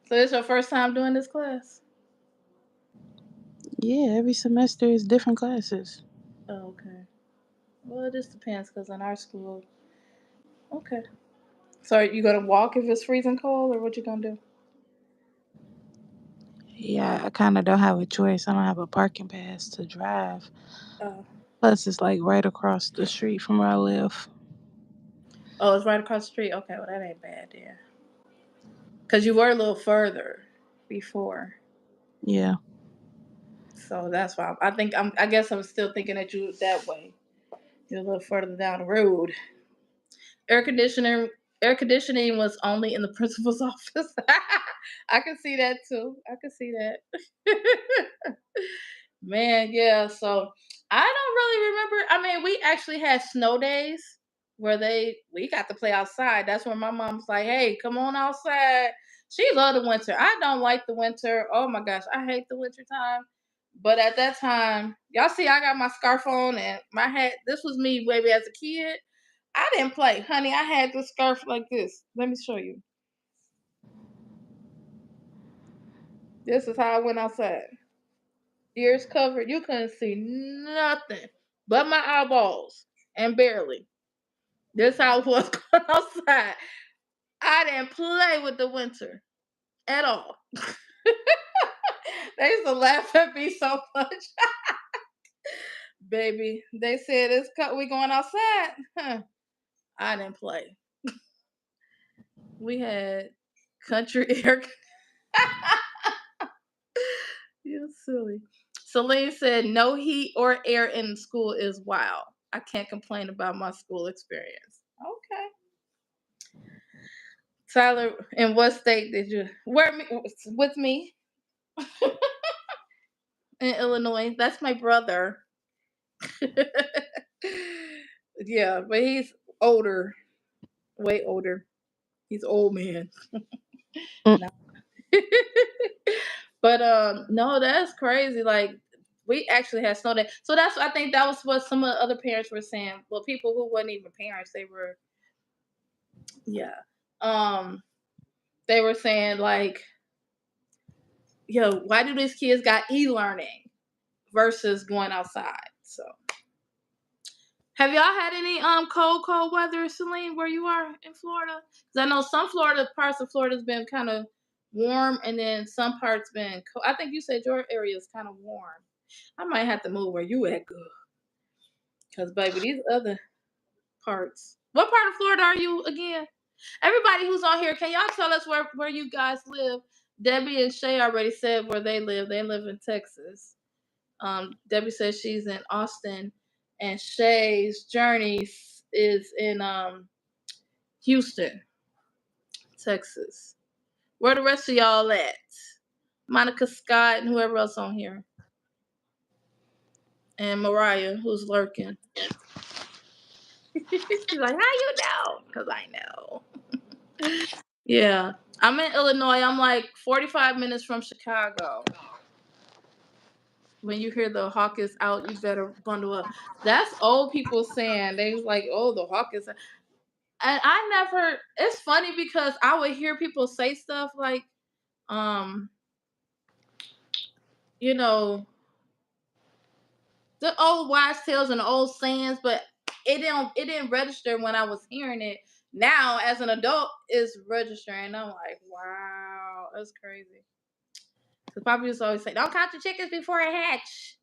S1: So it's your first time doing this class?
S2: Yeah, every semester is different classes.
S1: Oh, okay. Well, it just depends because in our school, okay. So are you gonna walk if it's freezing cold, or what you gonna do?
S2: Yeah, I kind of don't have a choice. I don't have a parking pass to drive.
S1: Oh,
S2: Plus, it's like right across the street from where I live.
S1: oh, it's right across the street. Okay, well that ain't bad, yeah. Because you were a little further before,
S2: Yeah.
S1: so that's why I think I guess I'm still thinking that you that way. You're a little further down the road. Air conditioner air conditioning was only in the principal's office. I can see that too. I can see that. Man, yeah. So I don't really remember. I mean, we actually had snow days where we got to play outside. That's when my mom's like, "Hey, come on outside." She loved the winter. I don't like the winter. Oh my gosh, I hate the winter time. But at that time, y'all see, I got my scarf on and my hat. This was me, baby, as a kid. I didn't play, honey. I had this scarf like this. Let me show you. This is how I went outside. Ears covered. You couldn't see nothing but my eyeballs and barely. This how it was going outside. I didn't play with the winter at all. They used to laugh at me so much. Baby, they said we going outside. Huh. I didn't play. We had country air. You're silly. Celine said, no heat or air in school is wild. I can't complain about my school experience. Okay. Tyler, in what state did you with me in Illinois? That's my brother. Yeah, but he's older, way older. He's old man.
S2: Mm.
S1: No. But no, that's crazy. Like we actually had snow day. So I think that was what some of the other parents were saying. Well, people who weren't even parents, they were yeah. Um they were saying like, yo, why do these kids got e-learning versus going outside? So have y'all had any cold weather, Celine, where you are in Florida? Because I know some Florida parts of Florida's been kind of warm, and then some parts been cold. I think you said your area is kind of warm. I might have to move where you at, good. Because baby, these other parts. What part of Florida are you again? Everybody who's on here, can y'all tell us where you guys live? Debbie and Shay already said where they live. They live in Texas. Debbie says she's in Austin, and Shay's journey is in Houston, Texas. Where the rest of y'all at? Monica Scott and whoever else on here, and Mariah who's lurking. She's like, "How you know?" Because I know. Yeah, I'm in Illinois. I'm like 45 minutes from Chicago. When you hear the hawk is out, you better bundle up. That's old people saying. They was like, "Oh, the hawk is out." And I never. It's funny because I would hear people say stuff like, um, you know, the old wise tales and the old sayings, but it didn't register when I was hearing it. Now, as an adult, it's registering. I'm like, wow, that's crazy. Because Papa used to always say, "Don't count your chickens before they hatch."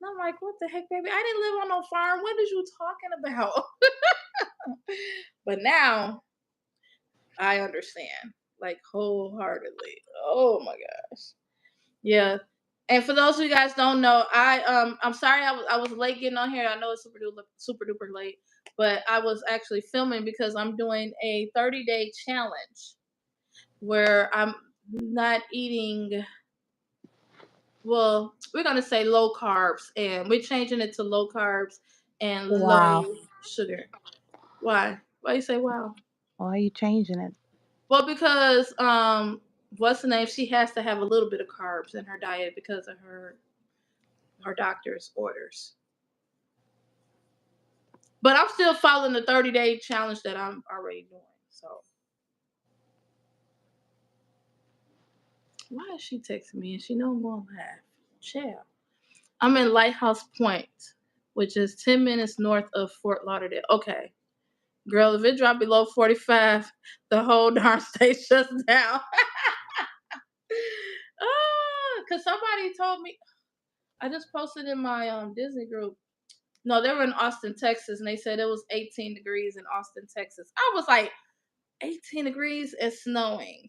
S1: And I'm like, what the heck, baby? I didn't live on no farm. What is you talking about? But now I understand, like wholeheartedly. Oh my gosh. Yeah. And for those of you guys don't know, I'm sorry I was late getting on here. I know it's super duper late, but I was actually filming because I'm doing a 30-day challenge where I'm not eating, well, we're gonna say low carbs, and we're changing it to low carbs and
S2: Wow.
S1: low sugar. Why? Why you say wow?
S2: Why are you changing it?
S1: Well, because what's the name? She has to have a little bit of carbs in her diet because of her doctor's orders. But I'm still following the 30-day challenge that I'm already doing. So why is she texting me and she know I'm going live? Chill. I'm in Lighthouse Point, which is 10 minutes north of Fort Lauderdale. Okay. Girl, if it dropped below 45, the whole darn state shuts down. Because somebody told me, I just posted in my Disney group. No, they were in Austin, Texas, and they said it was 18 degrees in Austin, Texas. I was like, 18 degrees and snowing.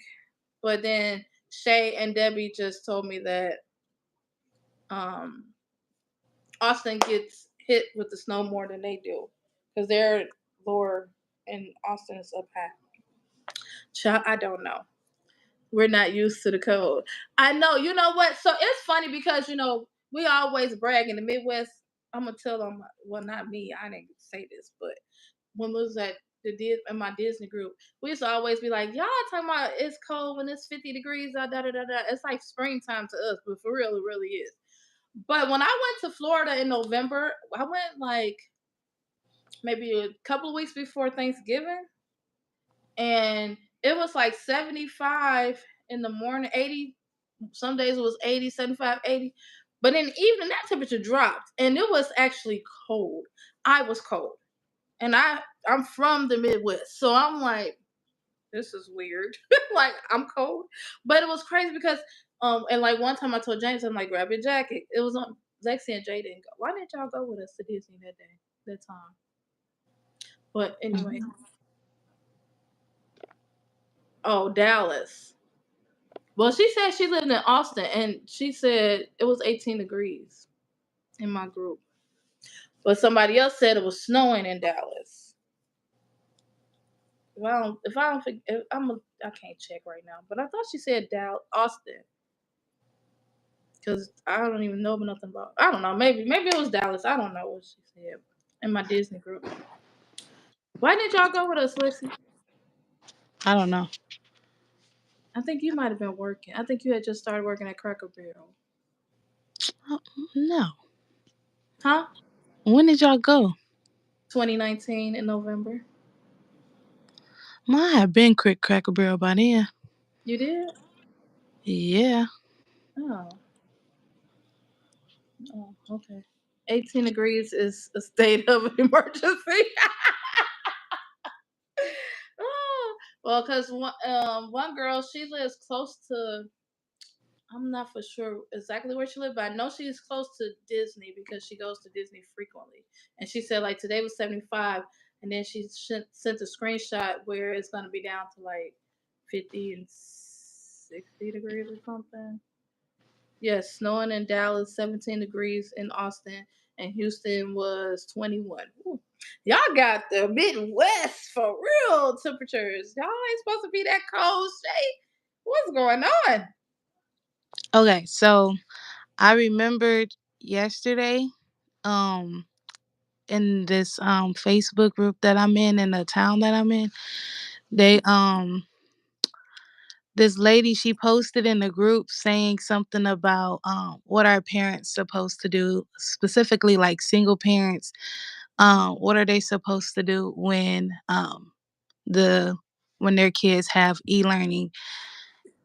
S1: But then Shay and Debbie just told me that um, Austin gets hit with the snow more than they do because they're lower and Austin is up high. Child, I don't know. We're not used to the cold. I know. You know what? So it's funny because we always brag in the Midwest. I'm gonna tell them. Well, not me. I didn't say this, but when we was at in my Disney group, we used to always be like, "Y'all talking about it's cold when it's 50 degrees." Da da da da. It's like springtime to us, but for real, it really is. But when I went to Florida in November, I went like maybe a couple of weeks before Thanksgiving, and it was like 75 in the morning, 80. Some days it was 80, 75, 80. But in the evening, that temperature dropped, and it was actually cold. I was cold, and I'm from the Midwest, so I'm like, this is weird. Like I'm cold, but it was crazy because and like one time I told James, I'm like, grab your jacket. It was on Lexi and Jay didn't go. Why didn't y'all go with us to Disney that day, that time? But anyway, oh Dallas. Well, she said she lived in Austin, and she said it was 18 degrees in my group. But somebody else said it was snowing in Dallas. If I don't, if I can't check right now. But I thought she said Austin, because I don't even know nothing about. I don't know. Maybe it was Dallas. I don't know what she said in my Disney group. Why didn't y'all go with us, Lexi?
S2: I don't know.
S1: I think you might have been working. I think you had just started working at Cracker Barrel.
S2: No.
S1: Huh?
S2: When did y'all go?
S1: 2019 in November.
S2: I have been Cracker Barrel by then.
S1: You did?
S2: Yeah.
S1: Oh. Oh, okay. 18 degrees is a state of emergency. Oh, well, because one girl, she lives close to, I'm not for sure exactly where she lives, but I know she's close to Disney because she goes to Disney frequently. And she said, like, today was 75, and then she sent a screenshot where it's going to be down to like 50 and 60 degrees or something. Yes, snowing in Dallas, 17 degrees in Austin, and Houston was 21. Ooh. Y'all got the Midwest for real temperatures. Y'all ain't supposed to be that cold, Shay. What's going on?
S2: Okay, so I remembered yesterday, um, in this Facebook group that I'm in the town that I'm in, they this lady, she posted in the group saying something about what are parents supposed to do, specifically like single parents. What are they supposed to do the when their kids have e-learning?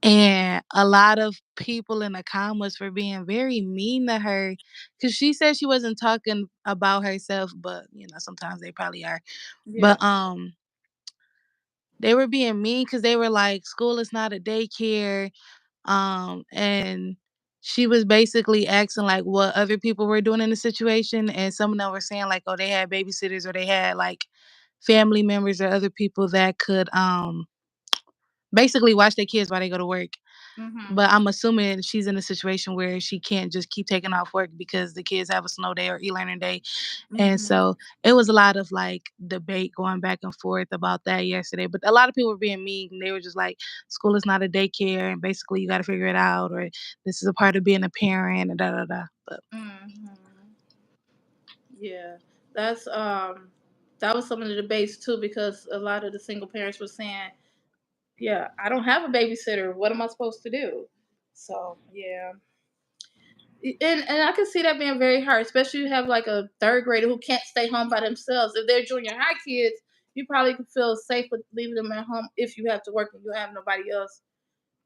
S2: And a lot of people in the comments were being very mean to her because she said she wasn't talking about herself, but sometimes they probably are.
S1: Yeah.
S2: But they were being mean because they were like, school is not a daycare. And she was basically asking like what other people were doing in the situation, and some of them were saying like, oh, they had babysitters or they had like family members or other people that could basically watch their kids while they go to work.
S1: Mm-hmm.
S2: But I'm assuming she's in a situation where she can't just keep taking off work because the kids have a snow day or e-learning day. And
S1: Mm-hmm.
S2: so it was a lot of like debate going back and forth about that yesterday. But a lot of people were being mean. They were just like, school is not a daycare, and basically you got to figure it out, or this is a part of being a parent, and da da da. But
S1: Mm-hmm. Yeah. That's that was some of the debates too, because a lot of the single parents were saying, yeah, I don't have a babysitter. What am I supposed to do? So yeah. And I can see that being very hard, especially you have like a third grader who can't stay home by themselves. If they're junior high kids, you probably can feel safe with leaving them at home if you have to work and you have nobody else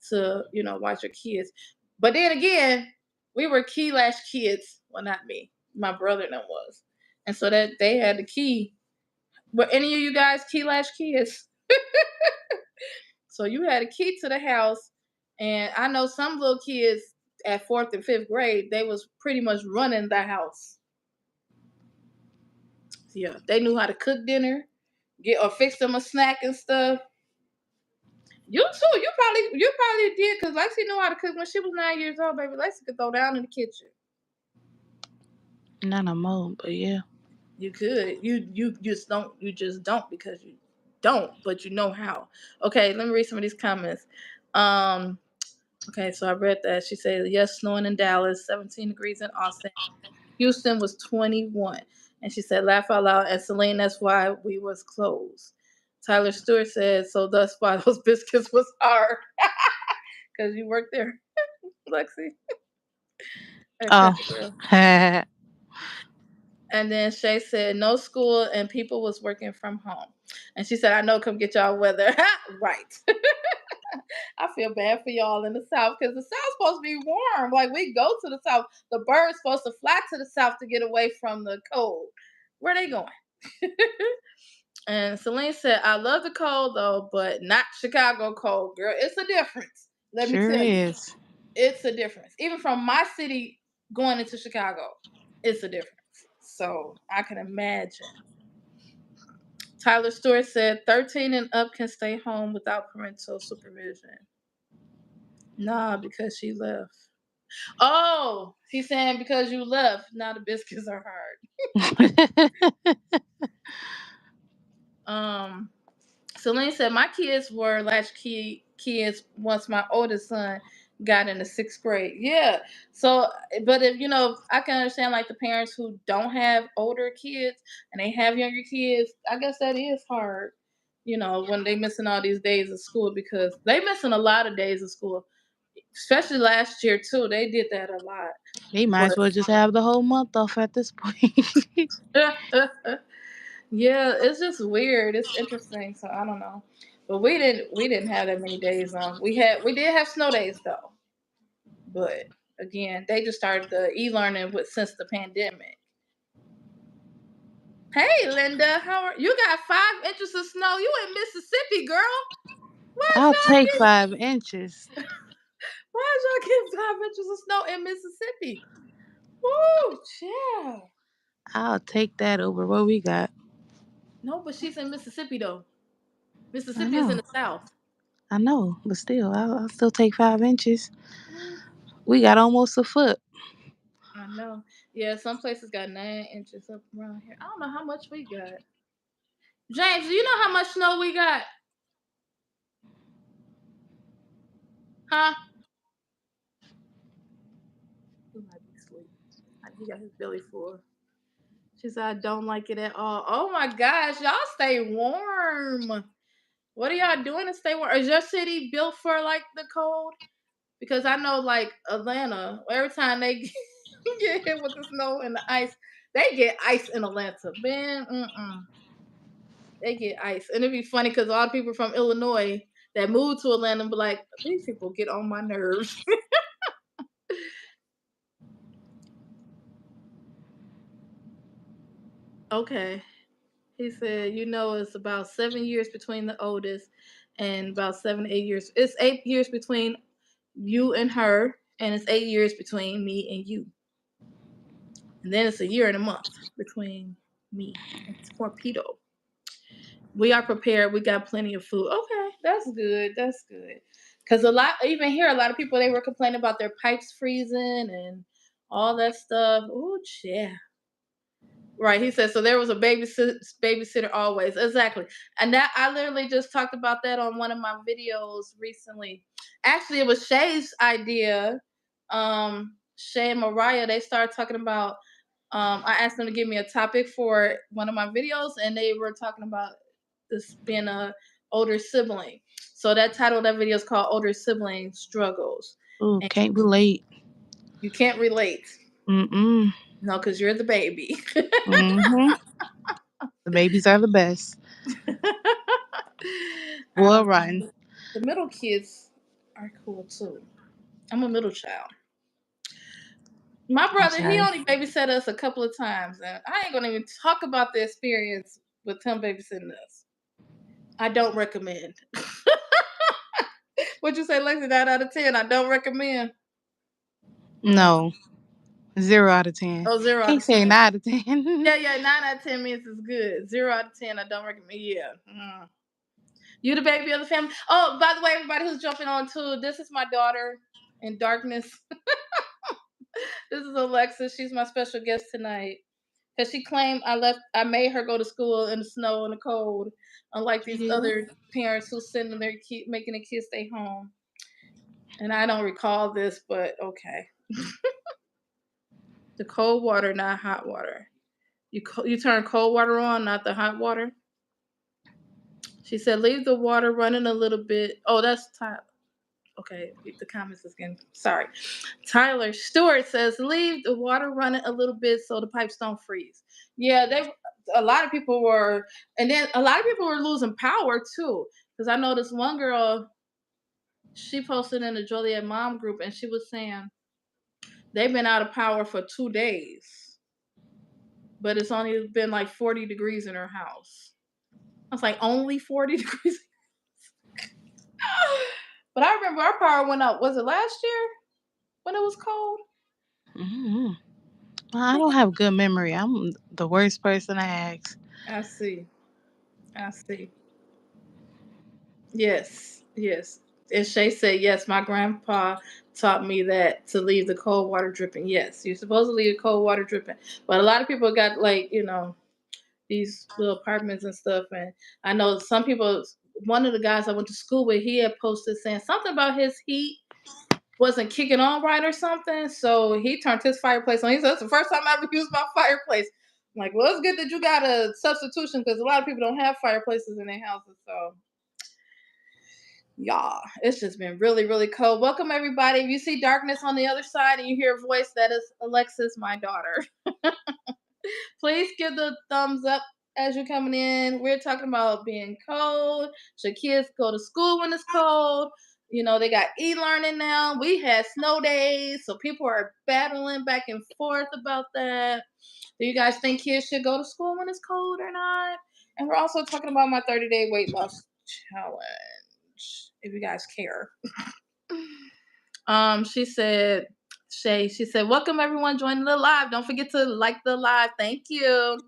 S1: to, watch your kids. But then again, we were key latch kids. Well, not me. My brother and them was. And so that they had the key. Were any of you guys key latch kids? So you had a key to the house, and I know some little kids at fourth and fifth grade, they was pretty much running the house. Yeah, they knew how to cook dinner, get or fix them a snack and stuff. You too. You probably did because Lexi knew how to cook when she was 9 years old. Baby, Lexi could throw down in the kitchen.
S2: not no more. But yeah.
S1: You could. You just don't. You just don't because you. don't, but you know how. Okay, let me read some of these comments. Okay, so I read that. She said, yes, snowing in Dallas, 17 degrees in Austin. Houston was 21. And she said, laugh out loud. And Celine, that's why we was closed. Tyler Stewart said, so that's why those biscuits was hard. Because you worked there, Lexi.
S2: Oh.
S1: And then Shay said, no school and people was working from home. And she said, I know, come get y'all weather. Right. I feel bad for y'all in the South because the South's supposed to be warm. Like, we go to the South. The birds supposed to fly to the South to get away from the cold. Where they going? And Celine said, I love the cold, though, but not Chicago cold, girl. It's a difference. Let me
S2: Sure
S1: tell you.
S2: is.
S1: It's a difference. Even from my city going into Chicago, it's a difference. So I can imagine. Tyler Stewart said 13 and up can stay home without parental supervision. Nah, because she left. Oh, he's saying because you left. Now the biscuits are hard. Celine said my kids were latchkey kids once my oldest son got into 6th grade. Yeah. So, but if I can understand like the parents who don't have older kids and they have younger kids. I guess that is hard. When they missing all these days of school because they missing a lot of days of school, especially last year too. They did that a lot.
S2: They might
S1: But
S2: as well just have the whole month off at this point.
S1: yeah, it's just weird. It's interesting. So I don't know. But we didn't have that many days off. We did have snow days though. But again, they just started the e-learning since the pandemic. Hey Linda, how are you? Got 5 inches of snow. You in Mississippi, girl.
S2: I'll take 5 inches.
S1: Why did y'all get 5 inches of snow in Mississippi? Woo, chill.
S2: I'll take that over what we got.
S1: No, but she's in Mississippi though.
S2: I
S1: Mississippi is in
S2: know.
S1: the South.
S2: I know. But still, I'll still take 5 inches.
S1: Mm,
S2: We got almost a foot.
S1: I know. Yeah, some places got 9 inches up around here. I don't know how much we got. James, do you know how much snow we got? Huh? He might be asleep. He got his belly full. She said, I don't like it at all. Oh my gosh, y'all stay warm. What are y'all doing to stay warm? Is your city built for like the cold? Because I know like Atlanta, every time they get hit with the snow and the ice, they get ice in Atlanta. Man, they get ice. And it'd be funny because a lot of people from Illinois that moved to Atlanta be like, these people get on my nerves. Okay. He said, it's about 7 years between the oldest and about 7, 8 years. It's 8 years between you and her, and it's 8 years between me and you. And then it's a year and a month between me and Torpedo. We are prepared. We got plenty of food. Okay, that's good. That's good. Because even here, a lot of people, they were complaining about their pipes freezing and all that stuff. Oh, yeah. Right. He said, so there was a babysitter always. Exactly. And that I literally just talked about that on one of my videos recently. Actually, it was Shay's idea. Shay and Mariah, they started talking about, I asked them to give me a topic for one of my videos, and they were talking about this being a older sibling. So that title of that video is called Older Sibling Struggles.
S2: Ooh,
S1: And
S2: can't relate.
S1: you can't relate.
S2: Mm-mm.
S1: No, because you're the baby.
S2: Mm-hmm. The babies are the best. Well, run.
S1: The middle kids are cool too. I'm a middle child. My
S2: I'm
S1: brother, he
S2: sorry.
S1: only babysat us a couple of times, and I ain't gonna even talk about the experience with him babysitting us. I don't recommend. What'd you say, Lexi? 9 out of 10. I don't recommend.
S2: No. 0 out of 10.
S1: Oh, 0 out
S2: Can't
S1: of
S2: say
S1: 10.
S2: 9 out of 10.
S1: Yeah, 9 out of 10 means it's good. 0 out of 10, I don't recommend. Yeah. You the baby of the family. Oh, by the way, everybody who's jumping on too, this is my daughter in darkness. This is Alexis. She's my special guest tonight. because she claimed I made her go to school in the snow and the cold, unlike these
S2: Yeah.
S1: other parents who sending their kid, making the kids stay home. And I don't recall this, but okay. The cold water, not hot water. You turn cold water on, not the hot water. She said, leave the water running a little bit. Oh, that's Tyler. Okay, the comments is getting sorry. Tyler Stewart says, leave the water running a little bit so the pipes don't freeze. Yeah, a lot of people were, and then a lot of people were losing power too. Because I know this one girl, she posted in the Joliet Mom group, and she was saying they've been out of power for 2 days, but it's only been like 40 degrees in her house. I was like, only 40 degrees. But I remember our power went out. Was it last year when it was cold?
S2: Mm-hmm. I don't have good memory. I'm the worst person to ask.
S1: I see. I see. Yes. Yes. And Shay said, yes, my grandpa taught me that to leave the cold water dripping. Yes, you're supposed to leave the cold water dripping. But a lot of people got like, these little apartments and stuff. And I know some people, one of the guys I went to school with, he had posted saying something about his heat wasn't kicking on right or something. So he turned his fireplace on. He said, that's the first time I ever used my fireplace. I'm like, well, it's good that you got a substitution because a lot of people don't have fireplaces in their houses. So, y'all, it's just been really, really cold. Welcome, everybody. If you see darkness on the other side and you hear a voice, that is Alexis, my daughter. Please give the thumbs up as you're coming in. We're talking about being cold. Should kids go to school when it's cold? They got e-learning now. We had snow days, so people are battling back and forth about that. Do you guys think kids should go to school when it's cold or not? And we're also talking about my 30-day weight loss challenge, if you guys care. She said, she said, welcome everyone joining the live. Don't forget to like the live. Thank you.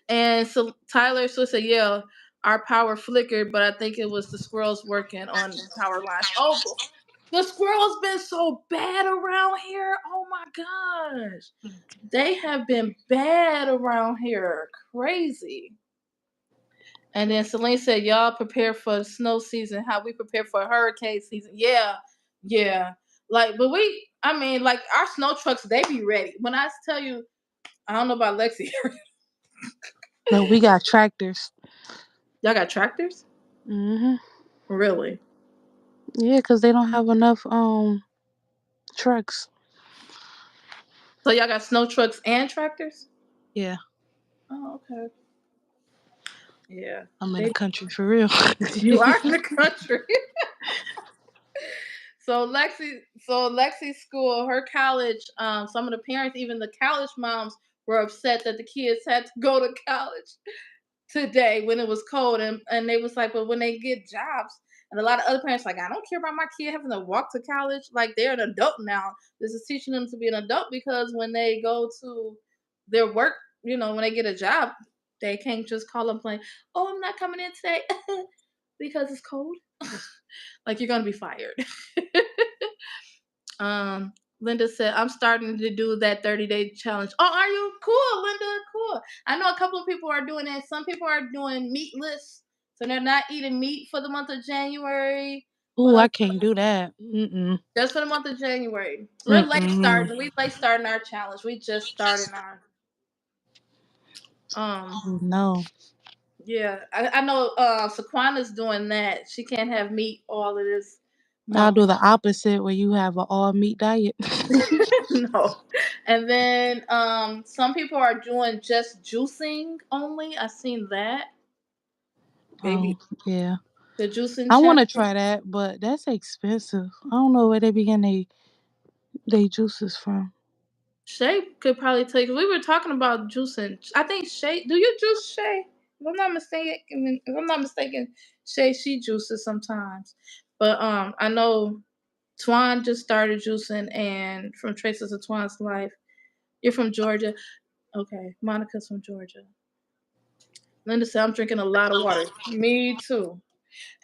S1: And so Tyler said, yeah, our power flickered, but I think it was the squirrels working on the power lines. Oh, the squirrels been so bad around here. Oh my gosh. They have been bad around here. Crazy. And then Celine said, y'all prepare for the snow season, how we prepare for hurricane season. Yeah, yeah. Like, but like our snow trucks, they be ready. When I tell you, I don't know about Lexi.
S2: No, we got tractors.
S1: Y'all got tractors?
S2: Mm-hmm.
S1: Really?
S2: Yeah, because they don't have enough trucks.
S1: So y'all got snow trucks and tractors?
S2: Yeah.
S1: Oh, okay. Yeah.
S2: I'm in the country for real.
S1: You are in the country. So Lexi's school, her college, some of the parents, even the college moms, were upset that the kids had to go to college today when it was cold, and they was like, but when they get jobs, and a lot of other parents like, I don't care about my kid having to walk to college. Like, they're an adult now. This is teaching them to be an adult, because when they go to their work, when they get a job, they can't just call them playing, oh, I'm not coming in today because it's cold. Like, you're gonna be fired. Linda said, I'm starting to do that 30-day challenge. Oh, are you? Cool, Linda. Cool. I know a couple of people are doing that. Some people are doing meatless, so they're not eating meat for the month of January.
S2: Ooh, I can't do that. Mm-mm.
S1: Just for the month of January. We're late starting. We late starting our challenge. We just started our
S2: no.
S1: Yeah, I know Saquana's doing that. She can't have meat all of this
S2: I'll
S1: month.
S2: do the opposite where you have an all meat diet.
S1: No. And then some people are doing just juicing only. I seen that. Baby.
S2: Yeah.
S1: The juicing
S2: I want to
S1: challenge.
S2: try that, but that's expensive. I don't know where they be getting they juices from.
S1: Shay could probably take. We were talking about juicing. I think Shay. Do you juice, Shay? If I'm not mistaken, Shay, she juices sometimes. But I know Twan just started juicing, and from Traces of Twan's Life. You're from Georgia. Okay, Monica's from Georgia. Linda said, I'm drinking a lot of water. Me too.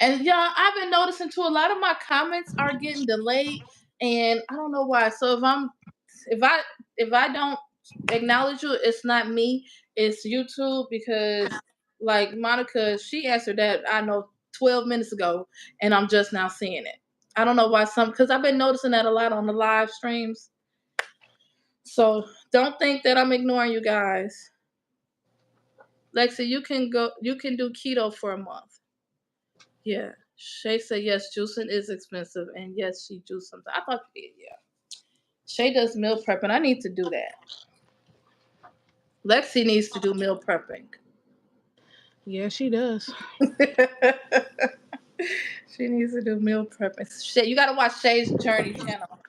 S1: And y'all, I've been noticing too, a lot of my comments are getting delayed, and I don't know why. So if I don't acknowledge you. It's not me. It's YouTube because, like Monica, she answered that I know 12 minutes ago, and I'm just now seeing it. I don't know why because I've been noticing that a lot on the live streams. So don't think that I'm ignoring you guys. Lexi, you can do keto for a month. Yeah. Shay said yes, juicing is expensive, and yes, she juiced something. I thought you did, yeah. Shay does meal prepping. I need to do that. Lexi needs to do meal prepping.
S2: Yeah, she does.
S1: She needs to do meal prepping. Shay, you gotta watch Shay's Journey channel.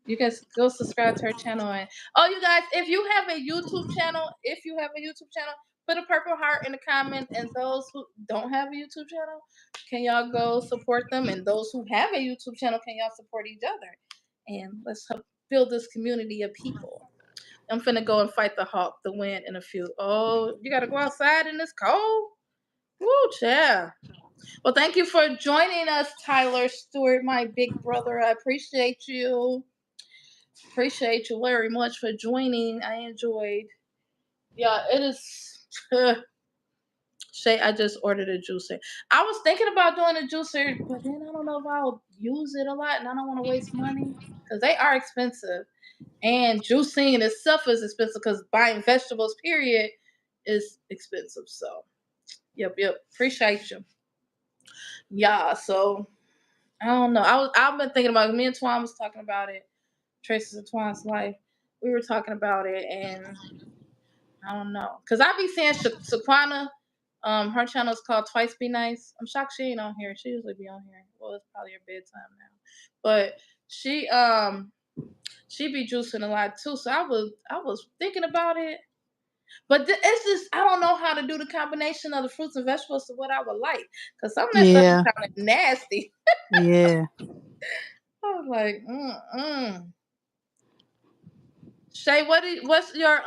S1: You can go subscribe to her channel. And you guys, if you have a YouTube channel, put a purple heart in the comment. And those who don't have a YouTube channel, can y'all go support them? And those who have a YouTube channel, can y'all support each other? And let's help build this community of people. I'm finna go and fight the hawk, the wind, and a few. Oh, you gotta go outside in this cold? Woo, yeah. Well, thank you for joining us, Tyler Stewart, my big brother. I appreciate you. Appreciate you very much for joining. I enjoyed. Yeah, it is. Shay, I just ordered a juicer. I was thinking about doing a juicer, but then I don't know if I'll use it a lot, and I don't want to waste money because they are expensive. And juicing in itself is expensive because buying vegetables, period, is expensive. So, yep. Appreciate you. Yeah. So I don't know. I've been thinking about it. Me and Twan was talking about it. Traces of Twan's life. We were talking about it, and I don't know, cause I be seeing Shaquana. Her channel is called Twice Be Nice. I'm shocked she ain't on here. She usually be on here. Well, it's probably her bedtime now, but she be juicing a lot too. So I was thinking about it, but it's just I don't know how to do the combination of the fruits and vegetables to what I would like, cause some of that stuff is kind of nasty.
S2: Yeah.
S1: I was like, Shay, what's your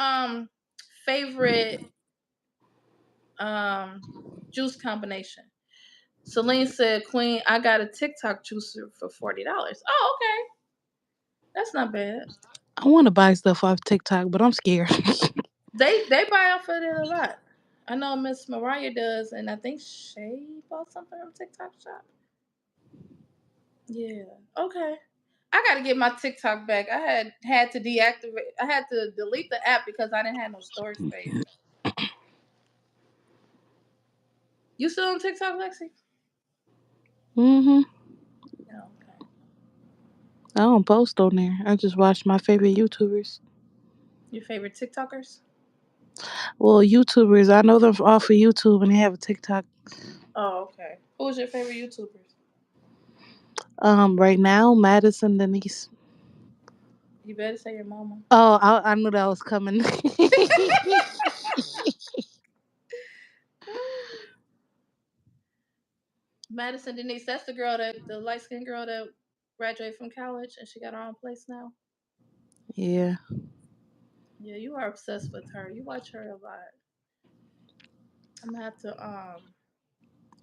S1: favorite juice combination? Celine said, Queen, I got a TikTok juicer for $40. Oh, okay. That's not bad.
S2: I want to buy stuff off TikTok, but I'm scared.
S1: They buy off of it a lot. I know Miss Mariah does, and I think Shay bought something from TikTok shop. Yeah. Okay. I gotta get my TikTok back. I had to deactivate. I had to delete the app because I didn't have no storage space. You still on TikTok, Lexi?
S2: Mhm.
S1: Yeah. Okay.
S2: I don't post on there. I just watch my favorite YouTubers.
S1: Your favorite TikTokers?
S2: Well, YouTubers, I know them off of YouTube, and they have a TikTok.
S1: Oh, okay. Who's your favorite YouTubers?
S2: Right now, Madison Denise.
S1: You better say your mama.
S2: Oh, I knew that was coming.
S1: Madison Denise, that's the light skinned girl that graduated from college and she got her own place now.
S2: Yeah.
S1: Yeah, you are obsessed with her. You watch her a lot. I'm gonna have to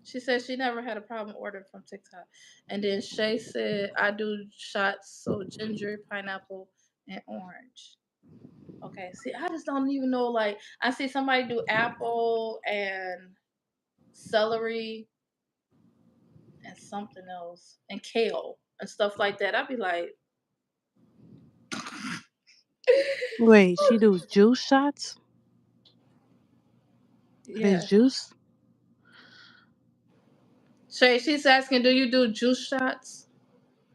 S1: she said she never had a problem ordering from TikTok. And then Shay said I do shots, so ginger, pineapple, and orange. Okay, see, I just don't even know. Like, I see somebody do apple and celery and something else and kale and stuff like that. I'd be like,
S2: Wait, she do juice shots?
S1: yeah.
S2: There's juice?
S1: Shay, she's asking, do you do juice shots?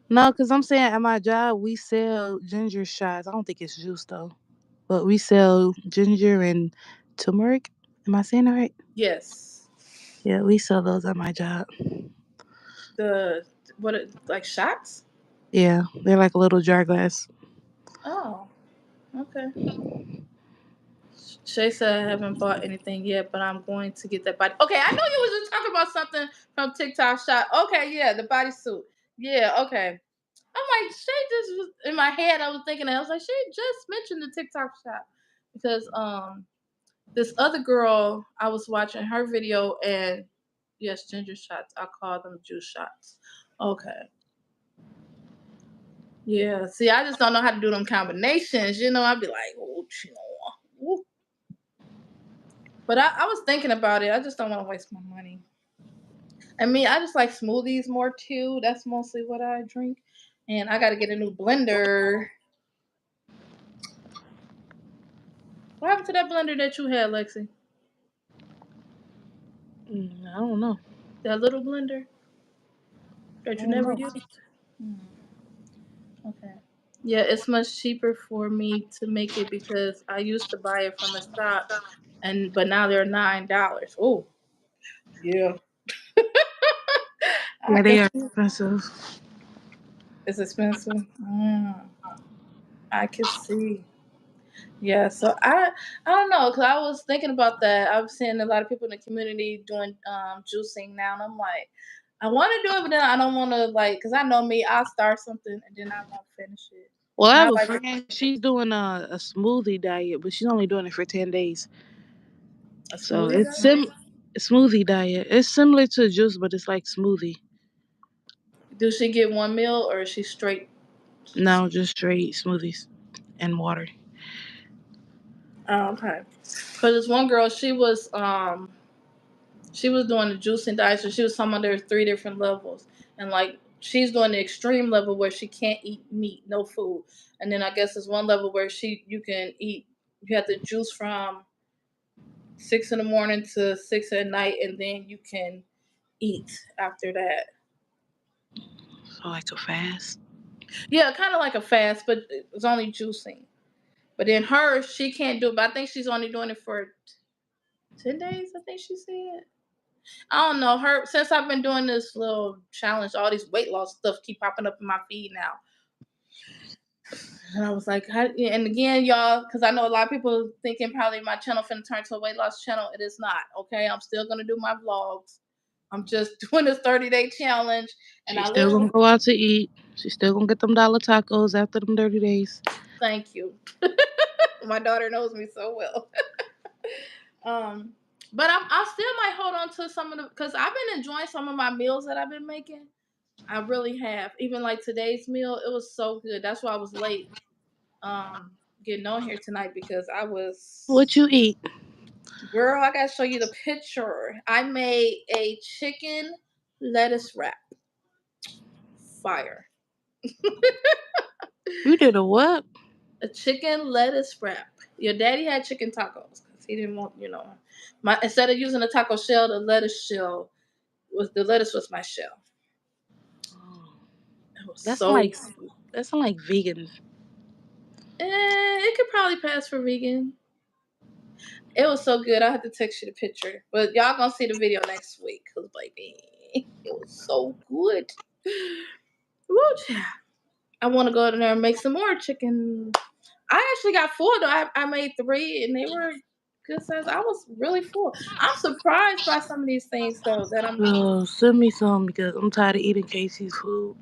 S2: No, because I'm saying at my job, we sell ginger shots. I don't think it's juice, though. But we sell ginger and turmeric. Am I saying that right?
S1: Yes.
S2: Yeah, we sell those at my job.
S1: The like shots?
S2: Yeah, they're like a little jar glass.
S1: Oh, okay. Shay said I haven't bought anything yet, but I'm going to get that body. Okay, I know you was just talking about something from TikTok shop. Okay, yeah, the bodysuit. Yeah, okay. I'm like, Shay just was in my head. I was thinking that I was like, Shay just mentioned the TikTok shop because this other girl I was watching her video and yes, ginger shots. I call them juice shots. Okay. Yeah. See, I just don't know how to do them combinations. I'd be like, oh, But I was thinking about it. I just don't want to waste my money. I mean, I just like smoothies more too. That's mostly what I drink. And I got to get a new blender. What happened to that blender that you had, Lexi?
S2: I don't know.
S1: That little blender
S2: I
S1: that you
S2: don't
S1: never
S2: know.
S1: used? Hmm. Okay. Yeah, it's much cheaper for me to make it because I used to buy it from a shop, and but now they're $9. Oh, yeah. I
S2: Yeah,
S1: can
S2: they are
S1: see
S2: expensive.
S1: it's expensive. I can see. Yeah, so I don't know because I was thinking about that. I've seen a lot of people in the community doing juicing now, and I'm like, I want to do it, but then I don't want to like because I know me, I'll start something and then I won't finish it.
S2: Well, I
S1: And I
S2: have a
S1: like
S2: friend. She's doing a smoothie diet, but she's only doing it for 10 days.
S1: a
S2: So
S1: smoothie
S2: it's
S1: diet.
S2: smoothie diet. It's similar to juice, but it's like smoothie.
S1: Do she get one meal or is she straight?
S2: No, just straight smoothies and water.
S1: Oh, okay. Because this one girl, she was doing the juicing diet, so she was talking about there's three different levels, and like she's doing the extreme level where she can't eat meat, no food, and then I guess there's one level where you can eat. You have to juice from 6 in the morning to 6 at night, and then you can eat after that.
S2: So like a fast.
S1: Yeah, kind of like a fast, but it's only juicing. But then she can't do it. But I think she's only doing it for 10 days. I think she said. I don't know. Her since I've been doing this little challenge, all these weight loss stuff keep popping up in my feed now. And I was like, and again, y'all, because I know a lot of people thinking probably my channel finna turn to a weight loss channel. It is not. Okay, I'm still gonna do my vlogs. I'm just doing this 30-day challenge, and
S2: She's
S1: I
S2: still
S1: literally
S2: gonna go out to eat. She's still gonna get them dollar tacos after them 30 days.
S1: thank you. My daughter knows me so well. um, but I still might hold on to some of the because I've been enjoying some of my meals that I've been making. I really have. Even like today's meal, it was so good. That's why I was late getting on here tonight because I
S2: What
S1: was
S2: you eat?
S1: girl, I gotta show you the picture. I made a chicken lettuce wrap. Fire.
S2: You did a what?
S1: A chicken lettuce wrap. Your daddy had chicken tacos because he didn't want, my instead of using a taco shell, the lettuce was my shell.
S2: Oh,
S1: It was
S2: that's
S1: so
S2: like that's like vegan.
S1: it could probably pass for vegan. It was so good. I have to text you the picture, but y'all gonna see the video next week. Cause baby, it was so good. Woo, child. I want to go in there and make some more chicken. I actually got full though. I made three, and they were good size. I was really full. I'm surprised by some of these things though that I'm eating.
S2: Send me some because I'm tired of eating Casey's food.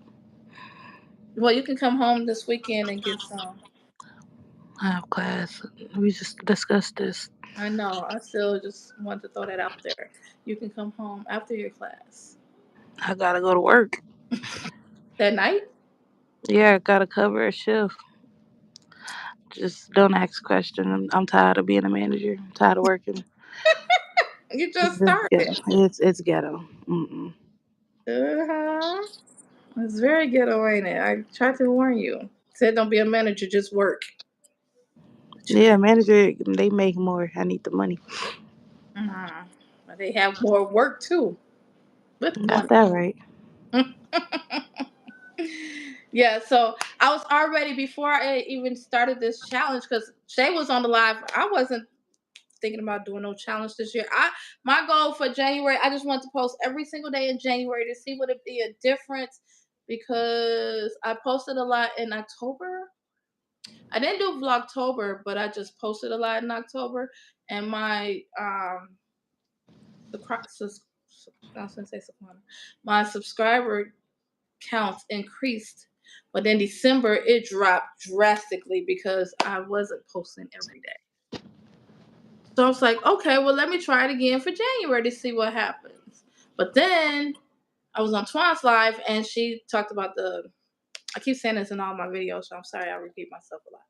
S1: Well, you can come home this weekend and get some.
S2: I have class. We just discussed this.
S1: I know. I still just want to throw that out there. You can come home after your class
S2: I gotta go to work.
S1: that night.
S2: Yeah, I gotta cover a shift. Just don't ask questions. I'm tired of being a manager. I'm tired of working.
S1: You
S2: It's
S1: just
S2: just
S1: started.
S2: ghetto. It's ghetto. Mm-mm.
S1: Uh-huh. It's very ghetto, ain't it? I tried to warn you. Said don't be a manager, just work. But you
S2: Yeah,
S1: did.
S2: manager. They make more. I need the money.
S1: But they have more work too with
S2: Got
S1: money.
S2: that right.
S1: Yeah, so I was already before I even started this challenge because Shay was on the live. I wasn't thinking about doing no challenge this year. My goal for January, I just want to post every single day in January to see would it be a difference because I posted a lot in October. I didn't do Vlogtober, but I just posted a lot in October, and my I was gonna say my subscriber counts increased, but then December it dropped drastically because I wasn't posting every day. So I was like, okay, well let me try it again for January to see what happens. But then I was on Twan's live and she talked about I keep saying this in all my videos, so I'm sorry I repeat myself a lot.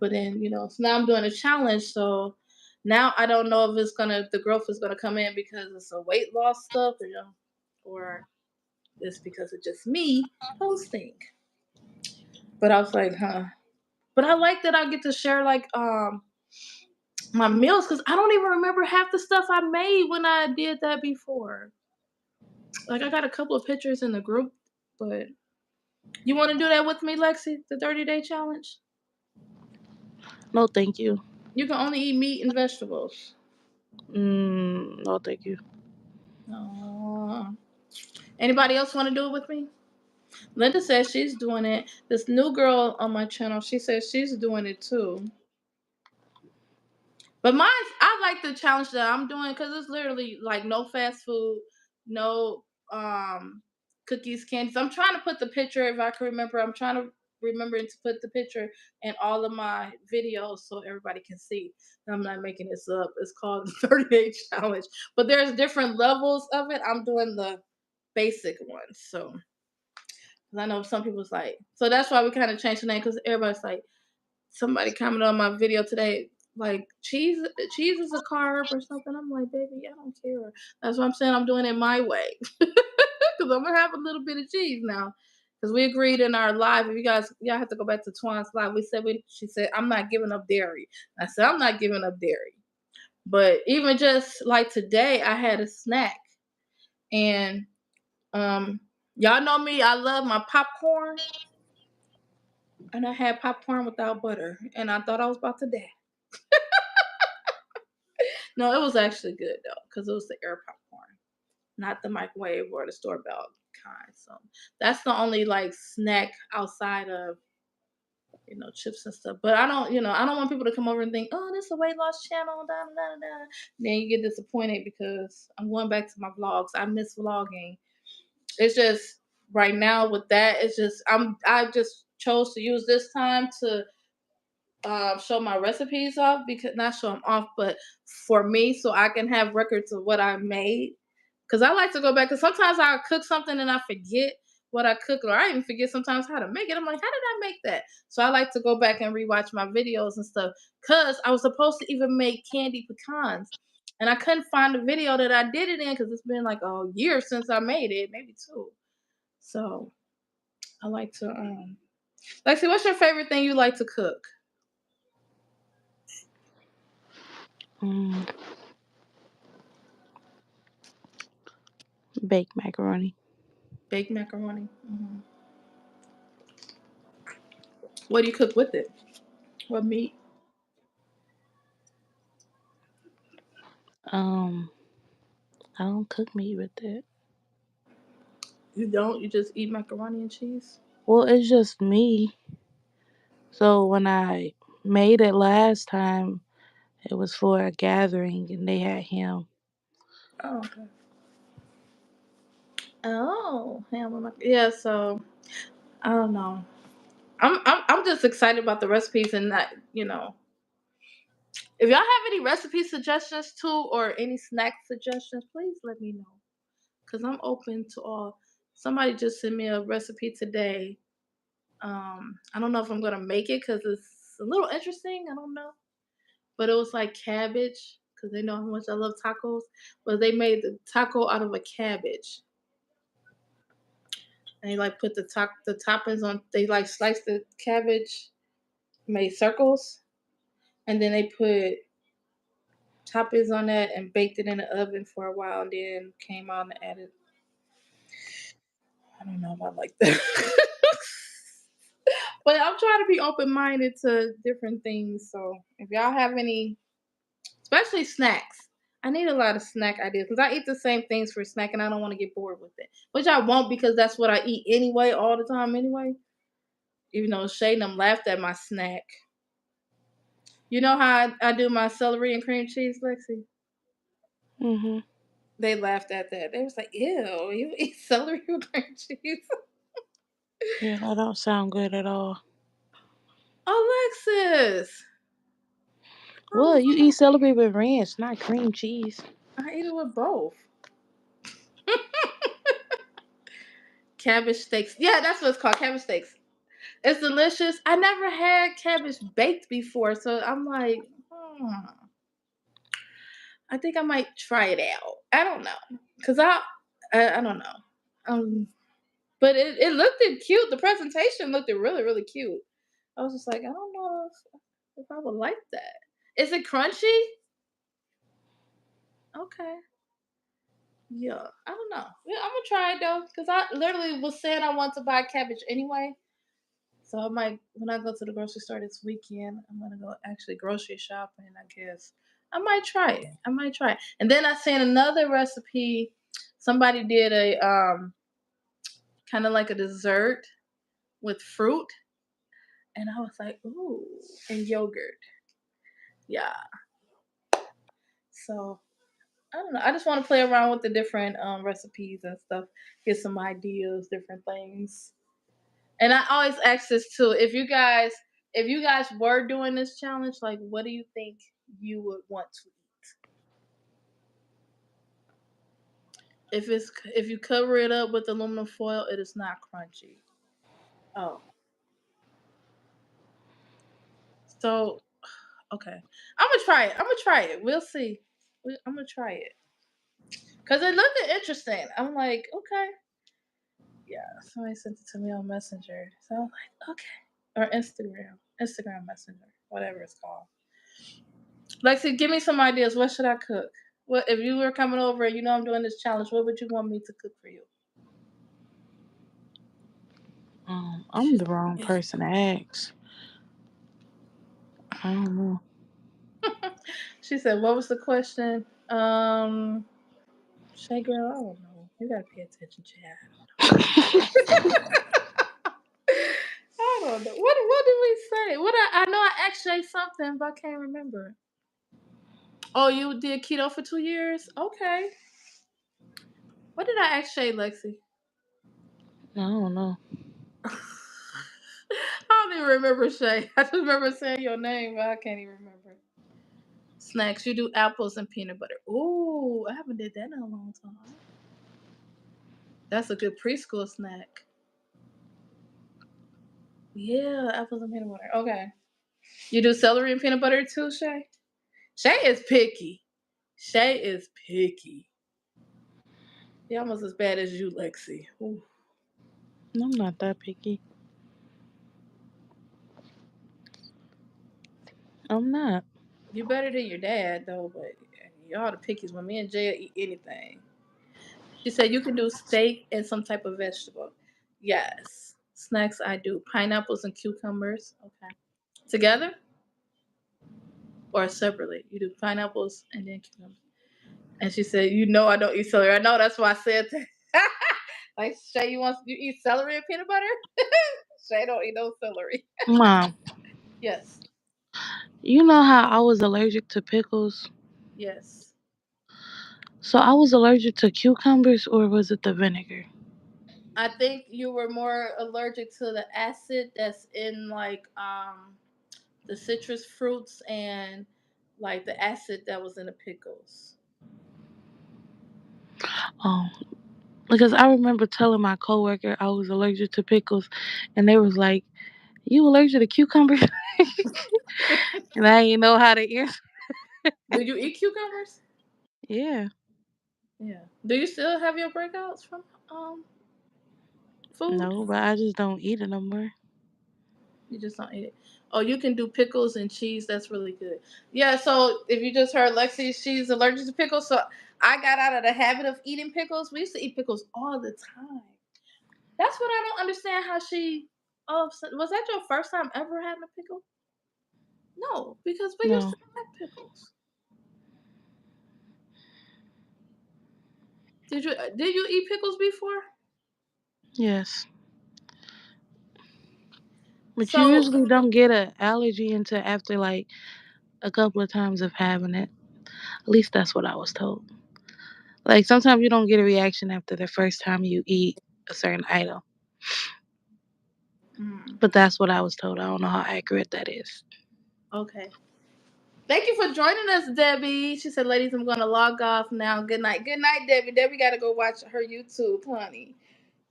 S1: But then, so now I'm doing a challenge. So Now I don't know if the growth is gonna come in because it's a weight loss stuff, or it's because of just me posting. But I was like, huh. But I like that I get to share like my meals because I don't even remember half the stuff I made when I did that before. Like I got a couple of pictures in the group, but you want to do that with me, Lexi? The 30-day challenge?
S2: No, thank you.
S1: You can only eat meat and vegetables.
S2: No, thank you.
S1: Anybody else want to do it with me? Linda says she's doing it. This new girl on my channel, she says she's doing it too. But I like the challenge that I'm doing because it's literally like no fast food, no cookies, candies. I'm trying to put the picture, if I can remember. I'm trying to remember to put the picture in all of my videos so everybody can see. I'm not making this up. It's called the 30-day challenge. But there's different levels of it. I'm doing the basic ones. So I know some people's like, so that's why we kind of changed the name because everybody's like, somebody commented on my video today, like cheese is a carb or something. I'm like, baby, I don't care. That's what I'm saying. I'm doing it my way because I'm gonna have a little bit of cheese now. Because we agreed in our live, if y'all have to go back to Twan's live. She said, I'm not giving up dairy. I said, I'm not giving up dairy. But even just like today, I had a snack, and y'all know me. I love my popcorn. And I had popcorn without butter, and I thought I was about to die. No, it was actually good though, because it was the air popcorn, not the microwave or the store bought kind. So that's the only like snack outside of chips and stuff. But I don't want people to come over and think, oh, this is a weight loss channel, da da da da. Then you get disappointed because I'm going back to my vlogs. I miss vlogging. It's just right now with that, it's just I just chose to use this time to show my recipes off, because not show them off, but for me, so I can have records of what I made. Because I like to go back, because sometimes I cook something and I forget what I cooked, or I even forget sometimes how to make it. I'm like, how did I make that? So I like to go back and rewatch my videos and stuff, because I was supposed to even make candy pecans. And I couldn't find the video that I did it in because it's been like a year since I made it, maybe two. So I like to Lexi, what's your favorite thing you like to cook?
S2: Mm, baked macaroni.
S1: Baked macaroni. Mm-hmm. What do you cook with it? What meat?
S2: Um, I don't cook meat with it.
S1: You don't? You just eat macaroni and cheese?
S2: Well, it's just me. So when I made it last time, it was for a gathering and they had ham.
S1: Oh, okay. Oh, ham and yeah. So I don't know. I'm just excited about the recipes, and that if y'all have any recipe suggestions too, or any snack suggestions, please let me know, because I'm open to all. Somebody just sent me a recipe today. I don't know if I'm gonna make it because it's a little interesting. I don't know, but it was like cabbage because they know how much I love tacos. But they made the taco out of a cabbage, and they like put the toppings on. They like sliced the cabbage, made circles, and then they put toppings on that and baked it in the oven for a while, and then came out and added. I don't know if I like that. But I'm trying to be open minded to different things. So if y'all have any, especially snacks, I need a lot of snack ideas because I eat the same things for snack and I don't want to get bored with it. Which I won't, because that's what I eat anyway, all the time anyway. Even though Shay and them laughed at my snack. You know how I do my celery and cream cheese, Lexi?
S2: Mhm.
S1: They laughed at that. They was like, ew, you eat celery with cream cheese?
S2: Yeah, that don't sound good at all.
S1: Alexis!
S2: Well,
S1: Oh,
S2: you eat celery with ranch, not cream cheese.
S1: I eat it with both. Cabbage steaks. Yeah, that's what it's called, cabbage steaks. It's delicious. I never had cabbage baked before, so I'm like, hmm. I think I might try it out. I don't know, cause I don't know. But it looked cute. The presentation looked really really cute. I was just like, I don't know if I would like that. Is it crunchy? Okay. Yeah, I don't know. Yeah, I'm gonna try it though, cause I literally was saying I want to buy cabbage anyway. So I might, when I go to the grocery store this weekend, I'm gonna go actually grocery shopping. I guess I might try it. I might try it. And then I seen another recipe. Somebody did a kind of like a dessert with fruit, and I was like, ooh, and yogurt. Yeah. So I don't know. I just want to play around with the different recipes and stuff, get some ideas, different things. And I always ask this too. If you guys were doing this challenge, like what do you think you would want to eat? If you cover it up with aluminum foil, it is not crunchy. Oh. So okay. I'm gonna try it. I'm gonna try it. We'll see. I'm gonna try it. Cause it looked interesting. I'm like, okay. Yeah, somebody sent it to me on Messenger. So I'm like, okay. Or Instagram. Instagram Messenger. Whatever it's called. Lexi, give me some ideas. What should I cook? What if you were coming over and you know I'm doing this challenge? What would you want me to cook for you?
S2: I'm the wrong person to ask. I don't know.
S1: She said, "What was the question?" Shay girl, I don't know. You gotta pay attention, Chad. I don't know. What did we say? I know I asked Shay something, but I can't remember. Oh, you did keto for 2 years? Okay. What did I ask Shay, Lexi?
S2: I don't know.
S1: I don't even remember Shay. I just remember saying your name, but I can't even remember. Snacks. You do apples and peanut butter. Ooh, I haven't did that in a long time. That's a good preschool snack. Yeah, apples and peanut butter. Okay. You do celery and peanut butter too, Shay? Shay is picky. Shay is picky. He almost as bad as you, Lexi. Ooh.
S2: I'm not that picky. I'm not.
S1: You better than your dad though, but y'all the pickies. When me and Jay eat anything. She said you can do steak and some type of vegetable. Yes. Snacks I do. Pineapples and cucumbers. Okay. Together or separately? You do pineapples and then cucumbers. And she said, "You know I don't eat celery." I know that's why I said that. Like Shay, you eat celery and peanut butter? Shay don't eat no celery.
S2: Mom,
S1: Yes,
S2: you know how I was allergic to pickles?
S1: yes.
S2: So I was allergic to cucumbers, or was it the vinegar?
S1: I think you were more allergic to the acid that's in like the citrus fruits and like the acid that was in the pickles.
S2: Oh, because I remember telling my coworker I was allergic to pickles, and they was like, "You allergic to cucumbers?" And I didn't know how to answer.
S1: Do you eat cucumbers?
S2: Yeah,
S1: Yeah. Do you still have your breakouts from food?
S2: no, but I just don't eat it no more.
S1: You just don't eat it. Oh, you can do pickles and cheese. That's really good. Yeah. So if you just heard Lexi, she's allergic to pickles. So I got out of the habit of eating pickles. We used to eat pickles all the time. That's what I don't understand. How she? Oh, was that your first time ever having a pickle? No, because we used
S2: No,
S1: to have pickles. Did you eat pickles before?
S2: yes, but you
S1: So
S2: usually don't get an allergy until after like a couple of times of having it. At least that's what I was told. Like sometimes you don't get a reaction after the first time you eat a certain item,
S1: mm,
S2: but that's what I was told. I don't know how accurate that is.
S1: okay. Thank you for joining us, Debbie. She said, "Ladies, I'm going to log off now. Good night. Good night, Debbie. Debbie got to go watch her YouTube, honey.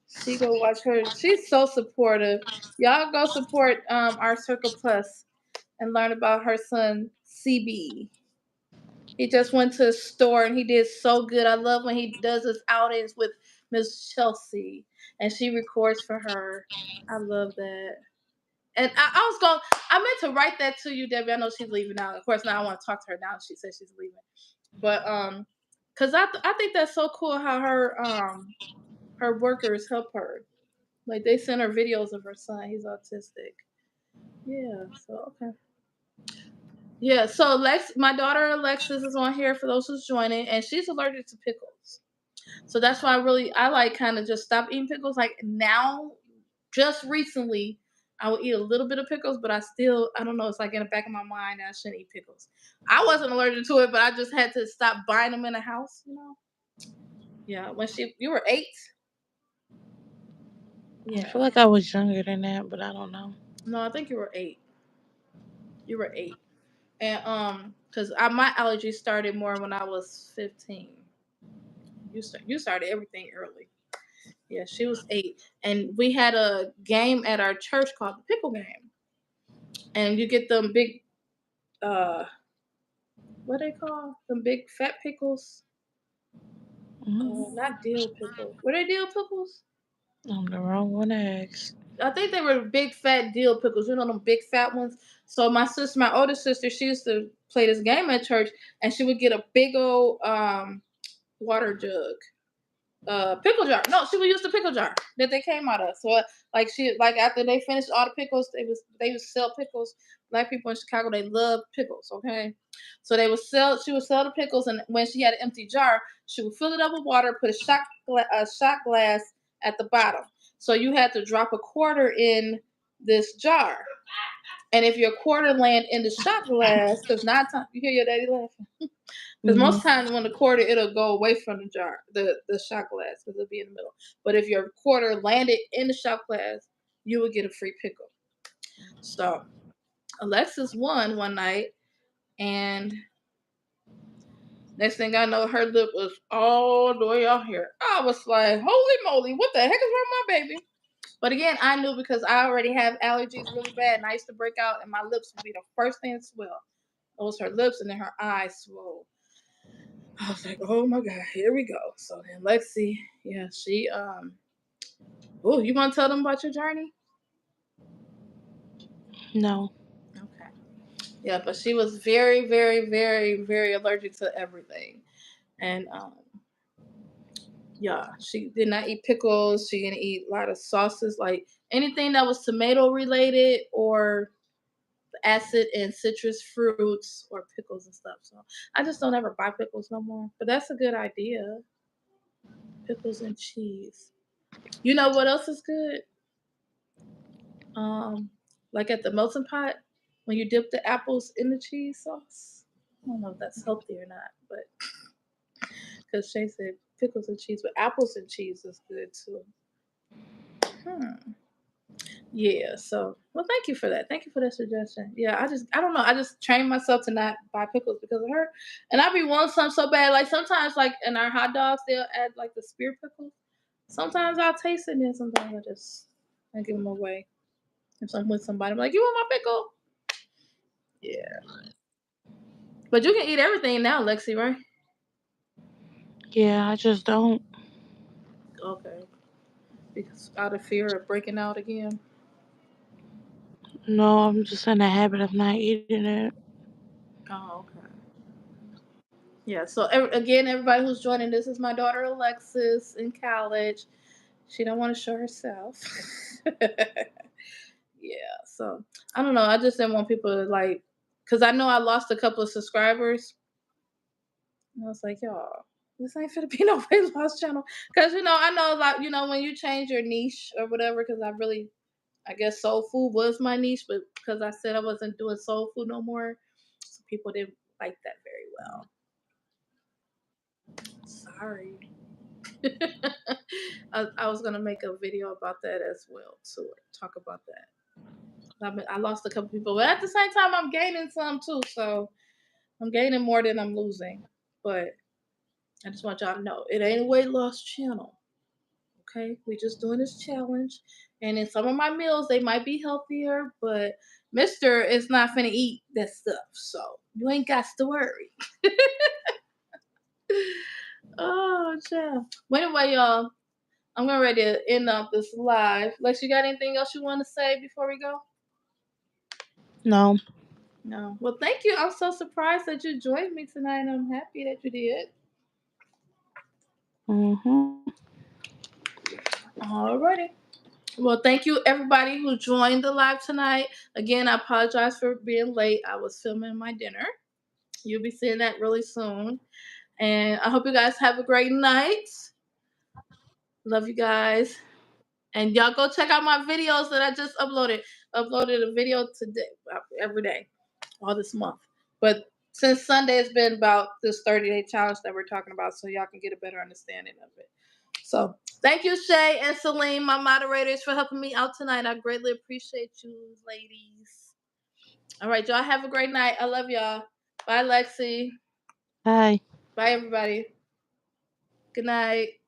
S1: She go watch her. She's so supportive. Y'all go support our Circle Plus and learn about her son CB. He just went to the store and he did so good. I love when he does his outings with Miss Chelsea and she records for her. I love that. And I meant to write that to you, Debbie. I know she's leaving now. Of course, now I want to talk to her now. She says she's leaving, but cause I think that's so cool how her workers help her. Like they send her videos of her son. He's autistic. Yeah. So okay. Yeah. So my daughter Alexis is on here for those who's joining, and she's allergic to pickles. So that's why I like kind of just stop eating pickles. Like now, just recently, I would eat a little bit of pickles, but I don't know. It's like in the back of my mind I shouldn't eat pickles. I wasn't allergic to it, but I just had to stop buying them in the house. Yeah. When you were 8.
S2: I
S1: Yeah.
S2: feel like I was younger than that, but I don't know.
S1: No, I think you were 8. You were 8, and because my allergies started more when I was 15. You started everything early. Yeah, she was 8, and we had a game at our church called the pickle game, and you get them big uh what they call them big fat pickles.
S2: Mm,
S1: Not dill pickles. Were they dill pickles?
S2: I'm the wrong one to ask.
S1: I think they were big fat dill pickles. You know them big fat ones. So my older sister, she used to play this game at church, and she would get a big old water jug, pickle jar. No, she would use the pickle jar that they came out of. So like after they finished all the pickles, they would sell pickles. Black people in Chicago, they love pickles. Okay, so she would sell the pickles, and when she had an empty jar, she would fill it up with water, put a shot glass at the bottom. So you had to drop a quarter in this jar, and if your quarter land in the shot glass, because not time you hear your daddy laughing. Because most
S2: Hmm.
S1: times when the quarter, it'll go away from the jar, the shot glass, because it'll be in the middle. But if your quarter landed in the shot glass, you would get a free pickle. So Alexis won one night, and next thing I know, her lip was all the way out here. I was like, holy moly, what the heck is wrong with my baby? But again, I knew because I already have allergies really bad, and I used to break out, and my lips would be the first thing to swell. It was her lips, and then her eyes swelled. I was like, oh my God, here we go. So then Lexi, yeah, she oh, you wanna tell them about your journey?
S2: No.
S1: Okay. Yeah, but she was very, very, very, very allergic to everything. And yeah, she did not eat pickles, she didn't eat a lot of sauces, like anything that was tomato related or acid and citrus fruits or pickles and stuff. So I just don't ever buy pickles no more. But that's a good idea. Pickles and cheese. You know what else is good? Um, like at the melting pot, when you dip the apples in the cheese sauce. I don't know if that's healthy or not, but because Shay said pickles and cheese, but apples and cheese is good too. Hmm. Yeah. So, well, thank you for that. Thank you for that suggestion. Yeah, I don't know. I just trained myself to not buy pickles because of her, and I be wanting some so bad. Like sometimes, like in our hot dogs, they'll add like the spear pickles. Sometimes I'll taste it, and then sometimes I give them away. If I'm with somebody, I'm like, "You want my pickle?" Yeah. But you can eat everything now, Lexi, right?
S2: Yeah, I just don't.
S1: Okay. Because out of fear of breaking out again.
S2: No, I'm just in the habit of not eating it.
S1: Oh, okay. Yeah. So again, everybody who's joining, this is my daughter Alexis in college. She don't want to show herself. Yeah. So I don't know. I just didn't want people to like, because I know I lost a couple of subscribers. And I was like, y'all, this ain't for the be no weight loss channel. Because I know like when you change your niche or whatever. Because I guess soul food was my niche, but because I said I wasn't doing soul food no more, so people didn't like that very well. Sorry. I was gonna make a video about that as well too. Talk about that. I lost a couple people, but at the same time, I'm gaining some too. So I'm gaining more than I'm losing. But I just want y'all to know it ain't a weight loss channel. Okay, we just doing this challenge, And in some of my meals, they might be healthier, but Mister is not finna eat that stuff, so you ain't got to worry. Oh, child. Well, anyway, y'all, I'm getting ready to end up this live. Lex, you got anything else you want to say before we go?
S2: No.
S1: No. Well, thank you. I'm so surprised that you joined me tonight, and I'm happy that you did.
S2: Mhm.
S1: Alrighty. Well, thank you everybody who joined the live tonight. Again, I apologize for being late. I was filming my dinner. You'll be seeing that really soon. And I hope you guys have a great night. Love you guys. And y'all go check out my videos that I just uploaded. Uploaded a video today, every day, all this month. But since Sunday, it's been about this 30-day challenge that we're talking about, so y'all can get a better understanding of it. So thank you, Shay and Celine, my moderators, for helping me out tonight. I greatly appreciate you, ladies. All right, y'all have a great night. I love y'all. Bye, Lexi.
S2: Bye.
S1: Bye, everybody. Good night.